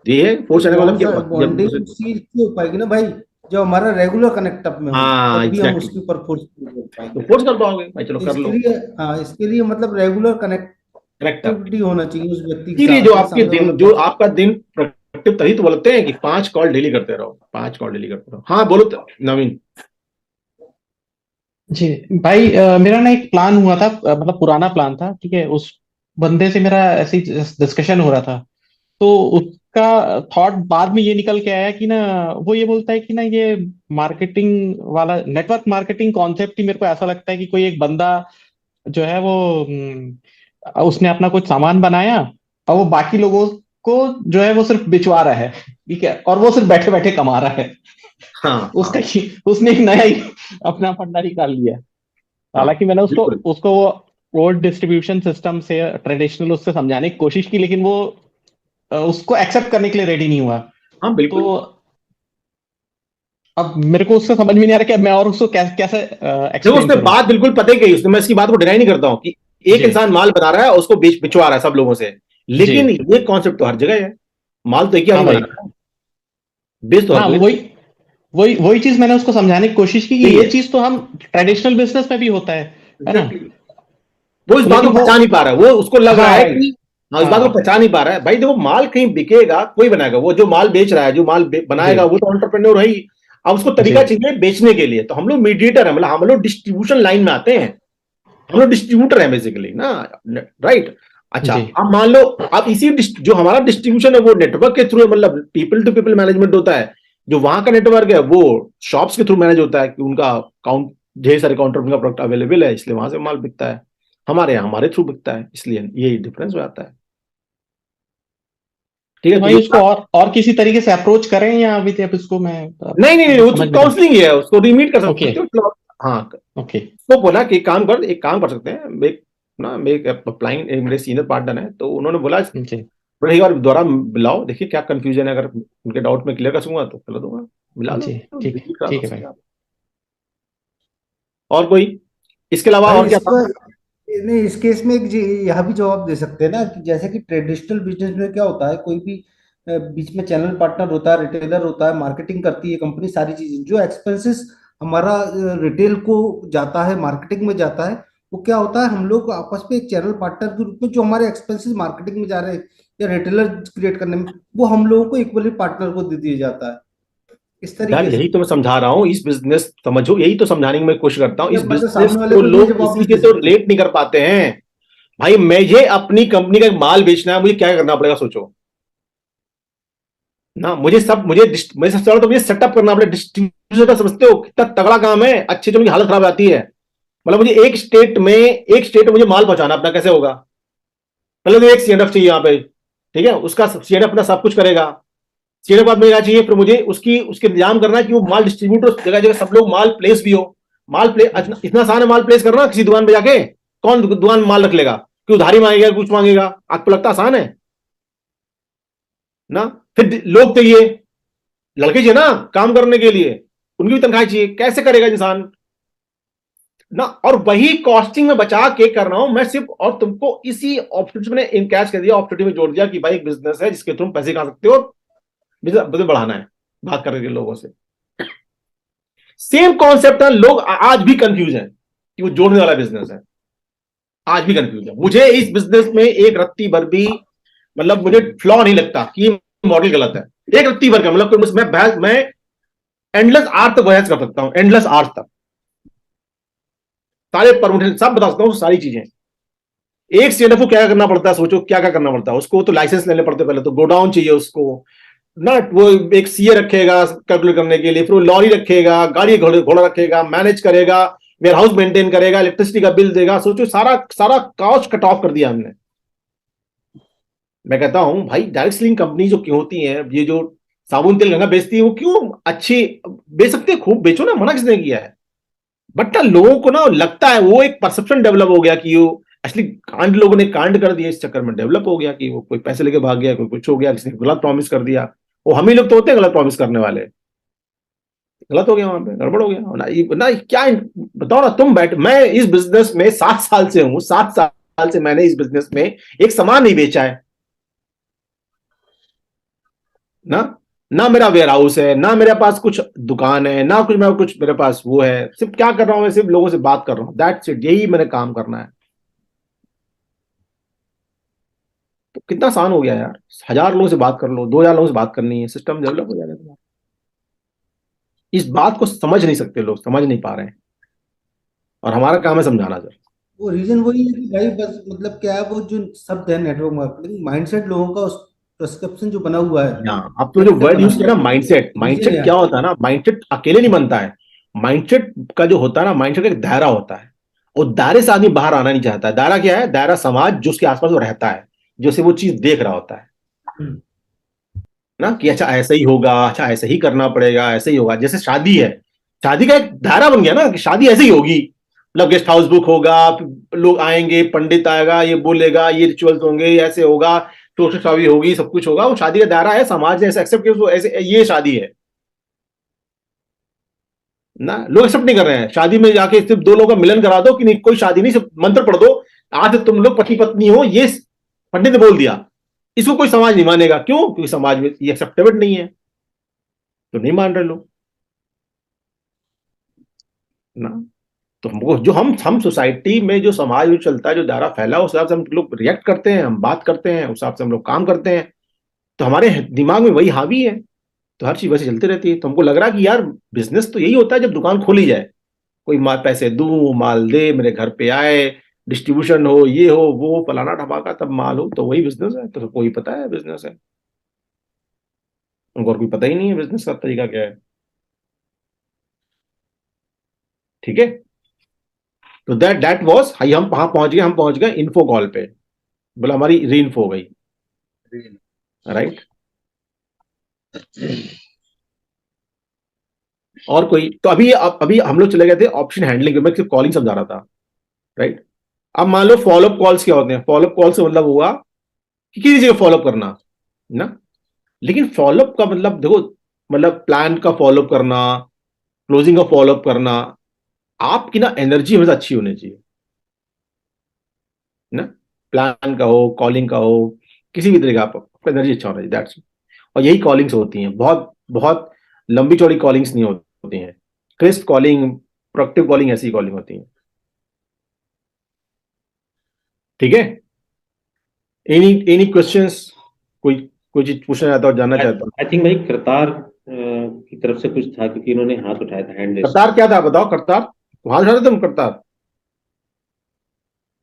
ये है फोर्स साइन अप मतलब क्या हुआ जब बॉन्डिंग उसी से हो पाएगी ना भाई, जो हमारा रेगुलर कनेक्ट अप में हो, हाँ तभी हम एग्जैक्टली, उसके ऊपर फोर्स कर तो पाएंगे। फोर्स कर पाओगे भाई, चलो कर इसके लो, लिए हाँ, इसके लिए मतलब रेगुलर करेक्ट। कनेक्टिविटी होना चाहिए उस व्यक्ति के इसीलिए साथ, जो फिर आपके सामने वाला दिन, जो पर्सन। आपका दिन प्रोडक्टिव, तभी तो बोलते हैं कि 5 कॉल डेली करते रहो, 5 कॉल डेली करते रहो। हाँ बोलो नवीन। जी भाई, मेरा ना एक प्लान हुआ था, मतलब पुराना प्लान था, ठीक है। उस बंदे से मेरा ऐसे डिस्कशन हो रहा था, तो उसका थॉट बाद में ये निकल के आया कि ना, वो ये बोलता है कि ना, ये मार्केटिंग वाला, नेटवर्क मार्केटिंग कॉन्सेप्ट ही मेरे को ऐसा लगता है कि कोई एक बंदा जो है वो उसने अपना कुछ सामान बनाया और वो बाकी लोगों को जो है वो सिर्फ बिचवा रहा है, ठीक है, और वो सिर्फ बैठे बैठे कमा रहा है। हाँ उसका उसने एक नया ही अपना फंडा निकाल लिया। हाँ हालांकि मैंने उसको बिल्कुल। उसको वो ओल्ड डिस्ट्रीब्यूशन सिस्टम से ट्रेडिशनल उससे समझाने की कोशिश की, लेकिन वो उसको एक्सेप्ट करने के लिए रेडी नहीं हुआ। हाँ बिल्कुल। तो अब मेरे को उससे समझ में नहीं आ रहा कि मैं और उसको कैसे देखो एक्सप्लेन उसने करूं। बात बिल्कुल पते की, उसने, मैं इसकी बात को डिनाई नहीं करता हूँ कि एक जी इंसान माल बना रहा है और उसको बिचवा रहा है सब लोगों से, जी। लेकिन ये कॉन्सेप्ट तो हर जगह है, माल तो एक ही हाँ आदमी भाई, बना रहा है, बेच तो हर हाँ कोई। वही वही वही चीज मैंने उसको समझाने की कोशिश की कि यही ये है चीज तो हम ट्रेडिशनल बिजनेस में भी होता है ना। एग्जैक्टली। वो इस बात को लेकिन वो, पहचान नहीं पा रहा है, वो उसको लग रहा हाँ है राइट, कि, हाँ इस बात को हाँ पहचान नहीं पा रहा है। भाई देखो माल कहीं बिकेगा, कोई बनाएगा, वो जो माल बेच रहा है, जो माल जी बनाएगा वो तो एंटरप्रेन्योर है ही। अब उसको जी तरीका चाहिए बेचने के लिए, तो हम लोग मीडिएटर है, मतलब हम लोग डिस्ट्रीब्यूशन लाइन में आते हैं, हम लोग डिस्ट्रीब्यूटर है बेसिकली ना, राइट। अच्छा, जी अब मान लो, अब इसी जो हमारा डिस्ट्रीब्यूशन है वो नेटवर्क के थ्रू, मतलब पीपल टू पीपल मैनेजमेंट होता है, जो वहां का नेटवर्क है वो शॉप्स के थ्रू मैनेज होता है, कि उनका काउंट, ढेर सारे काउंटर उनका प्रोडक्ट अवेलेबल है, इसलिए वहां से माल बिकता है। हमारे यहाँ हमारे थ्रू बिकता है, इसलिए यही डिफरेंस हो जाता है। ठीक तो है, तो भाई ये उसको और किसी तरीके से अप्रोच करें, या अभी तक इसको मैं नहीं नहीं नहीं, वो तो समझ में नहीं। काउंसलिंग है, उसको रिमीट कर ओके सकते हो, मतलब हाँ। ओके तो बोला कि एक काम कर सकते हैं, एक अप्लाइंग, मेरे सीनियर पार्टनर है, तो उन्होंने बोला जी बड़े एक बार दोबारा मिलाओ, देखिए क्या कंफ्यूजन है, अगर उनके डाउट में क्लियर कर सकूंगा तो कर दूंगा, मिला लो, जी, ठीक रिपीट करा लो ठीक है उसके भाई। बाद। और कोई इसके अलावा भाई और क्या था? नहीं, इस केस में एक यह भी जवाब दे सकते हैं ना कि जैसे कि ट्रेडिशनल बिजनेस में क्या होता है, कोई भी बीच में चैनल पार्टनर होता है, रिटेलर होता है, मार्केटिंग करती है कंपनी, सारी चीजें जो एक्सपेंसेस हमारा रिटेल को जाता है, मार्केटिंग में जाता है, वो क्या होता है, हम लोग आपस में एक चैनल पार्टनर के रूप में जो हमारे एक्सपेंसेस मार्केटिंग में जा रहे हैं या रिटेलर क्रिएट करने में, वो हम लोगों को इक्वली पार्टनर को दे दिया जाता है, इस यार तरीके से। यही तो मैं समझा रहा हूँ, इस बिजनेस समझो, यही तो समझाने की मैं कोशिश करता हूँ, इस मतलब बिजनेस सामने वाले को को ये लोग जवाब इसी नहीं से दे तो सकते। रिलेट नहीं कर पाते हैं। भाई मुझे अपनी कंपनी का एक माल बेचना है, मुझे क्या करना पड़ेगा सोचो ना, मुझे सबसे ज्यादा तो मुझे सेटअप करना पड़ेगा, डिस्ट्रीब्यूशन का समझते हो कितना तगड़ा काम है, अच्छे तो मुझे हालत खराब आती है, मतलब मुझे एक स्टेट में मुझे माल पहुंचाना अपना कैसे होगा, पहले तो एक सीएनएफ चाहिए यहाँ पे, ठीक है, उसका सीएनएफ अपना सब कुछ करेगा, सीएनएफ बाद में क्या चाहिए, फिर मुझे उसके इंतजाम करना है कि वो माल डिस्ट्रीब्यूटर जगह जगह सब लोग माल प्लेस भी हो, माल प्लेस इतना आसान है, माल प्लेस करना किसी दुकान पे जाके, कौन दुकान में माल रख लेगा, कि उधारी मांगेगा कुछ मांगेगा, आपको लगता आसान है ना। फिर लोग चाहिए, लड़के चाहिए ना काम करने के लिए, उनकी भी तनख्वाह चाहिए, कैसे करेगा इंसान ना। और वही कॉस्टिंग में बचा के कर रहा हूं मैं सिर्फ, और तुमको इसी ऑप्शनिटी मैंने इनकैश कर दिया, ऑप्शनिटी में जोड़ दिया कि भाई एक बिजनेस है जिसके थ्रू पैसे कमा सकते हो, बिजनेस बढ़ाना है, बात करके लोगों से सेम कॉन्सेप्ट है। लोग आज भी कंफ्यूज हैं कि वो जोड़ने वाला बिजनेस है, आज भी कंफ्यूज है। मुझे इस बिजनेस में एक रत्ती भर भी, मतलब मुझे फ्लॉ नहीं लगता कि ये मॉडल गलत है, एक रत्ती भर का, मतलब मैं एंडलेस आर्ट तक बहस कर सकता हूं, एंडलेस आर्ट तक सारे परमिशन सब बता सकता हूं, सारी चीजें। एक सीएनएफ को क्या करना पड़ता है, सोचो क्या क्या करना पड़ता है उसको, तो लाइसेंस लेने पड़ते, पहले तो गोडाउन चाहिए उसको ना, वो एक सीए रखेगा कैलकुलेट करने के लिए, फिर वो लॉरी रखेगा, गाड़ी घोड़ा रखेगा, मैनेज करेगा, वेयर हाउस मेंटेन करेगा, इलेक्ट्रिसिटी का बिल देगा, सोचो सारा सारा कॉस्ट कट ऑफ कर दिया हमने। मैं कहता हूं भाई डायरेक्ट सेलिंग कंपनी जो क्यों होती हैं, ये जो साबुन तेल गंगा बेचती है, वो क्यों अच्छी बेच सकते हैं, खूब बेचो ना, मना किसने किया है। बट ना लोगों को ना लगता है, वो एक परसेप्शन डेवलप हो गया कि वो एक्चुअली कांड, लोगों ने कांड कर दिया, इस चक्कर में डेवलप हो गया कि वो कोई पैसे लेके भाग गया, कोई कुछ हो गया, किसी ने गलत प्रॉमिस कर दिया। वो हम ही लोग तो होते हैं गलत प्रॉमिस करने वाले। गलत हो गया, वहां पे गड़बड़ हो गया ना क्या। बताओ ना तुम, मैं इस बिजनेस में 7 साल से हूं, 7 साल से मैंने इस बिजनेस में एक सामान नहीं बेचा है ना। ना मेरा वेयर हाउस है, ना मेरे पास कुछ दुकान है, ना कुछ मैं कुछ मेरे पास वो है। सिर्फ क्या कर रहा हूं मैं, सिर्फ लोगों से बात कर रहा हूं, दैट्स इट, यही मैंने काम करना है। तो कितना आसान हो गया यार, 1000 लोगों से बात कर लो, 2000 लोगों से बात करनी है, सिस्टम डेवलप हो जाएगा तुम्हारा। इस बात को समझ नहीं सकते लोग, समझ नहीं पा रहे हैं, और हमारा काम है समझाना सर। वो रीजन वही है कि भाई बस मतलब क्या है, वो जो शब्द है नेटवर्क मार्केटिंग, माइंडसेट लोगों का उस प्रिस्क्रिप्शन जो बना हुआ है हाँ, अब तो जो कैसे वर्ड बना यूज किया ना, माइंडसेट, रीजन माइंडसेट है। क्या होता है ना, माइंडसेट अकेले नहीं बनता है। माइंडसेट का जो होता है ना, माइंडसेट एक दायरा होता है, और दायरे से आदमी बाहर आना नहीं चाहता है। दायरा क्या है? दायरा समाज जो उसके आसपास वो रहता है, जो से वो चीज देख रहा होता है ना, कि अच्छा ऐसा ही होगा, अच्छा ऐसे ही करना पड़ेगा, ऐसे ही होगा। जैसे शादी है, शादी का एक दायरा बन गया ना कि शादी ऐसे ही होगी, मतलब गेस्ट हाउस बुक होगा, लोग आएंगे, पंडित आएगा, ये बोलेगा, ये रिचुअल्स होंगे, ऐसे होगा, टोटल शादी होगी, सब कुछ होगा। वो शादी का दायरा है, समाज ने ऐसे एक्सेप्ट किया, ऐसे ये शादी है ना। लोग एक्सेप्ट नहीं कर रहे हैं। शादी में जाके सिर्फ दो लोगों का मिलन करा दो कि नहीं, कोई शादी नहीं, सिर्फ मंत्र पढ़ दो, आज तुम लोग पति पत्नी हो, ये पंडित ने बोल दिया, इसको कोई समाज नहीं मानेगा। क्यों? क्योंकि समाज में ये एक्सेप्टेबल नहीं है, तो नहीं मान रहे लोग ना। तो हमको जो हम सोसाइटी में जो समाज में चलता है, जो दायरा फैला है, उस हिसाब से हम लोग रिएक्ट करते हैं, हम बात करते हैं, उस हिसाब से हम लोग काम करते हैं। तो हमारे दिमाग में वही हावी है, तो हर चीज वैसे चलती रहती है। तो हमको लग रहा है कि यार बिजनेस तो यही होता है, जब दुकान खोली जाए, कोई माल पैसे दूं, माल दे, मेरे घर पे आए, डिस्ट्रीब्यूशन हो, ये हो, वो फलाना ढमाका, तब माल हो, तो वही बिजनेस है। तो सबको ही पता है बिजनेस है, उनको और कोई पता ही नहीं है बिजनेस का तरीका क्या है। ठीक है, तो दैट वाज, हम वहां पहुंच गए, हम पहुंच गए इन्फो कॉल पे, बोला हमारी री इन्फो हो गई, राइट। और कोई तो अभी हम लोग चले गए थे ऑप्शन हैंडलिंग, मैं सिर्फ कॉलिंग समझा रहा था, राइट। अब मान लो फॉलोअप कॉल्स क्या होते हैं। फॉलोअप कॉल से मतलब हुआ कि किसी जगह फॉलोअप करना ना। लेकिन फॉलोअप का मतलब देखो, मतलब प्लान का फॉलोअप करना, क्लोजिंग का फॉलोअप करना, आपकी ना एनर्जी हमेशा अच्छी होनी चाहिए ना। प्लान का हो, कॉलिंग का हो, किसी भी तरह का आपका एनर्जी अच्छा होना चाहिए, दैट्स। और यही कॉलिंग्स होती हैं, बहुत बहुत लंबी चौड़ी कॉलिंग्स नहीं होती हैं। क्रिस्प कॉलिंग, प्रोडक्टिव कॉलिंग, ऐसी कॉलिंग होती है। ठीक है, एनी क्वेश्चंस? कोई कोई चीज पूछना चाहता हो, जानना चाहता हो? आई थिंक भाई करतार की तरफ से कुछ था, क्योंकि इन्होंने हाथ उठाया था, हैंड रेस करतार क्या था बताओ, करतार वहां उठा रहे तुम, करतार?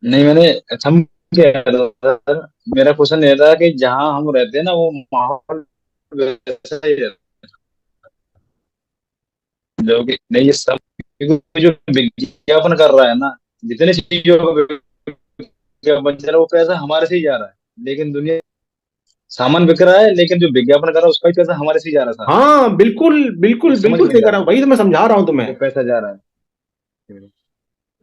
नहीं, मैंने समझ गया था सर। मेरा क्वेश्चन ये था कि जहाँ हम रहते हैं ना, वो माहौल वैसा ही है, जो कि नहीं ये सब, क्योंकि जो विज्ञापन कर रहा है ना, जितने चीजों का विज्ञापन चल रहा है, वो पैसा हमारे से ही जा रहा है। लेकिन दुनिया, सामान बिक रहा है, लेकिन जो विज्ञापन कर रहा है उसका भी पैसा हमारे से ही जा रहा है सारा। हाँ बिल्कुल वो बिल्कुल समझ बिल्कुल सही नहीं कर रहा रहा हूँ, वही तो मैं समझा रहा हूँ जो तुम्हें पैसा जा रहा है।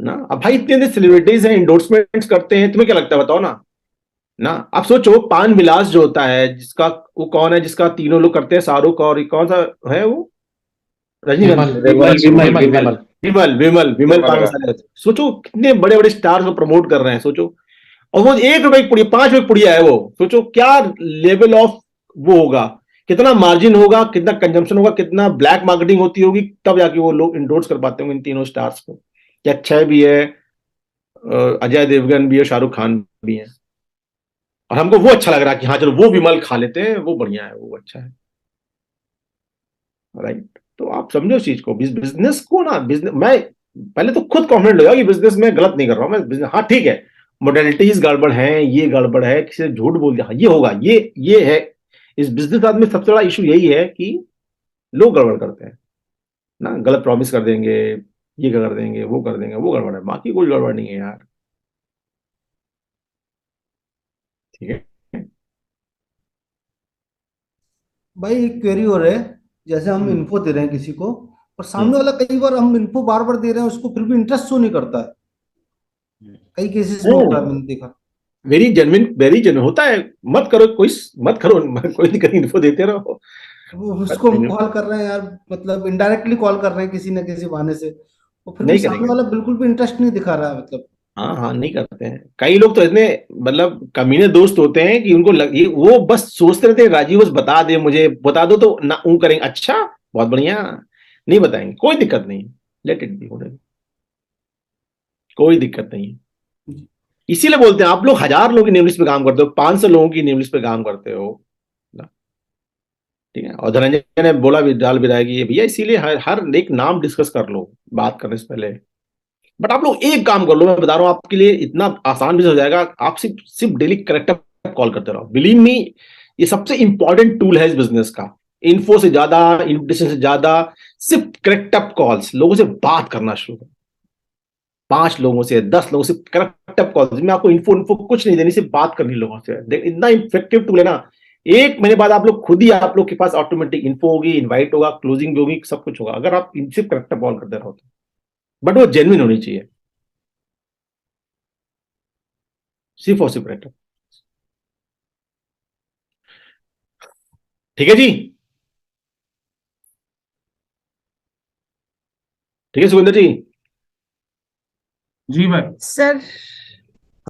ना। अब भाई इतने इतने सेलिब्रिटीज हैं, इंडोर्समेंट्स करते हैं, तुम्हें क्या लगता है बताओ ना। ना आप सोचो, पान विलास जो होता है, जिसका, वो कौन है जिसका तीनों लोग करते हैं, शाहरुख और ये कौन सा है वो, विमल रजनीकांत, विमल रघुवंश, विमल विमल विमल विमल विमल विमल विमल विमल पान का। मसाला। सोचो कितने बड़े बड़े स्टार्स को प्रमोट कर रहे हैं, सोचो। और वो 1 रुपए की पुड़िया, 5 रुपए की पुड़िया है वो। सोचो क्या लेवल ऑफ वो होगा, कितना मार्जिन होगा, कितना कंजम्पशन होगा, कितना ब्लैक मार्केटिंग होती होगी, तब जाके वो लोग इंडोर्स कर पाते होंगे इन तीनों स्टार्स को। क्या अक्षय भी है, अजय देवगन भी है, शाहरुख खान भी है, और हमको वो अच्छा लग रहा है कि हाँ चलो वो विमल खा लेते हैं, वो बढ़िया है, वो अच्छा है, राइट। तो आप समझो इस चीज को, बिजनेस को ना, बिजनेस, मैं पहले तो खुद कॉन्फिडेंट हो जाओ कि बिजनेस में गलत नहीं कर रहा हूं मैं। बिजनेस, हाँ ठीक है, मोडेलिटीज गड़बड़ है, ये गड़बड़ है, किसी ने झूठ बोल दिया, हाँ, ये होगा, ये है। इस बिजनेस आदमी में सबसे बड़ा इशू यही है कि लोग गड़बड़ करते हैं ना, गलत प्रॉमिस कर देंगे, ये कर देंगे, वो कर देंगे, वो गड़बड़ है, बाकी कोई गड़बड़ नहीं है यार। ठीक है, भाई एक क्वेरी हो रहा है, जैसे हम इन्फो दे रहे हैं किसी को, और सामने वाला कई बार हम इन्फो बार बार दे रहे हैं उसको, फिर भी इंटरेस्ट शो नहीं करता है। कई केसेस में होता है, मैंने देखा। वेरी जेन्युइन होता है। मत करो, मत करो, कोई दिक्कत नहीं, इन्फो देते रहो। वो उसको हम कॉल कर रहे हैं यार, मतलब इनडायरेक्टली कॉल कर रहे हैं किसी ना किसी बहाने से, और फिर भी नहीं सामने करेंगे। वाला बिल्कुल भी इंटरेस्ट नहीं दिखा रहा है, मतलब। हाँ हाँ, नहीं करते हैं। कई लोग तो इतने मतलब कमीने दोस्त होते हैं कि उनको ये वो बस सोचते रहते हैं राजीव बस बता दे, मुझे बता दो तो ना ऊँ करेंगे, अच्छा बहुत बढ़िया, नहीं बताएंगे, कोई दिक्कत नहीं, लेट इट बी, कोई दिक्कत नहीं है। इसीलिए बोलते हैं आप लोग 1000 लोगों की नेम लिस्ट पे काम करते हो, 500 लोगों की नेम लिस्ट पे काम करते हो, ठीक है। और धनंजय ने बोला भी, डाल भी रहा है कि ये भैया इसीलिए हर एक नाम डिस्कस कर लो बात करने से पहले। बट आप लोग एक काम कर लो, मैं बता रहा हूं आपके लिए इतना आसान भी हो जाएगा। आप सिर्फ सिर्फ डेली करेक्ट कॉल करते रहो। बिलीव मी, ये सबसे इंपॉर्टेंट टूल है इस बिजनेस का। इन्फो से ज्यादा, इन्विटेशन से ज्यादा, सिर्फ करेक्ट अप कॉल्स, लोगों से बात करना शुरू करो। 5 लोगों से, 10 लोगों से करेक्ट अप कॉल्स में आपको इन्फो कुछ नहीं देनी, सिर्फ बात करनी लोगों से। इतना इफेक्टिव टूल है ना। 1 महीने बाद आप लोग खुद ही, आप लोग के पास ऑटोमेटिक इन्फो होगी, इन्वाइट होगा, क्लोजिंग भी होगी, सब कुछ होगा, अगर आप सिर्फ करेक्ट अप कॉल करते रहो तो। बट वो जेन्युइन होनी चाहिए, सिर्फ और सिर्फ करेक्ट। ठीक है जी, ठीक है सुखविंदर जी। जी भाई। सर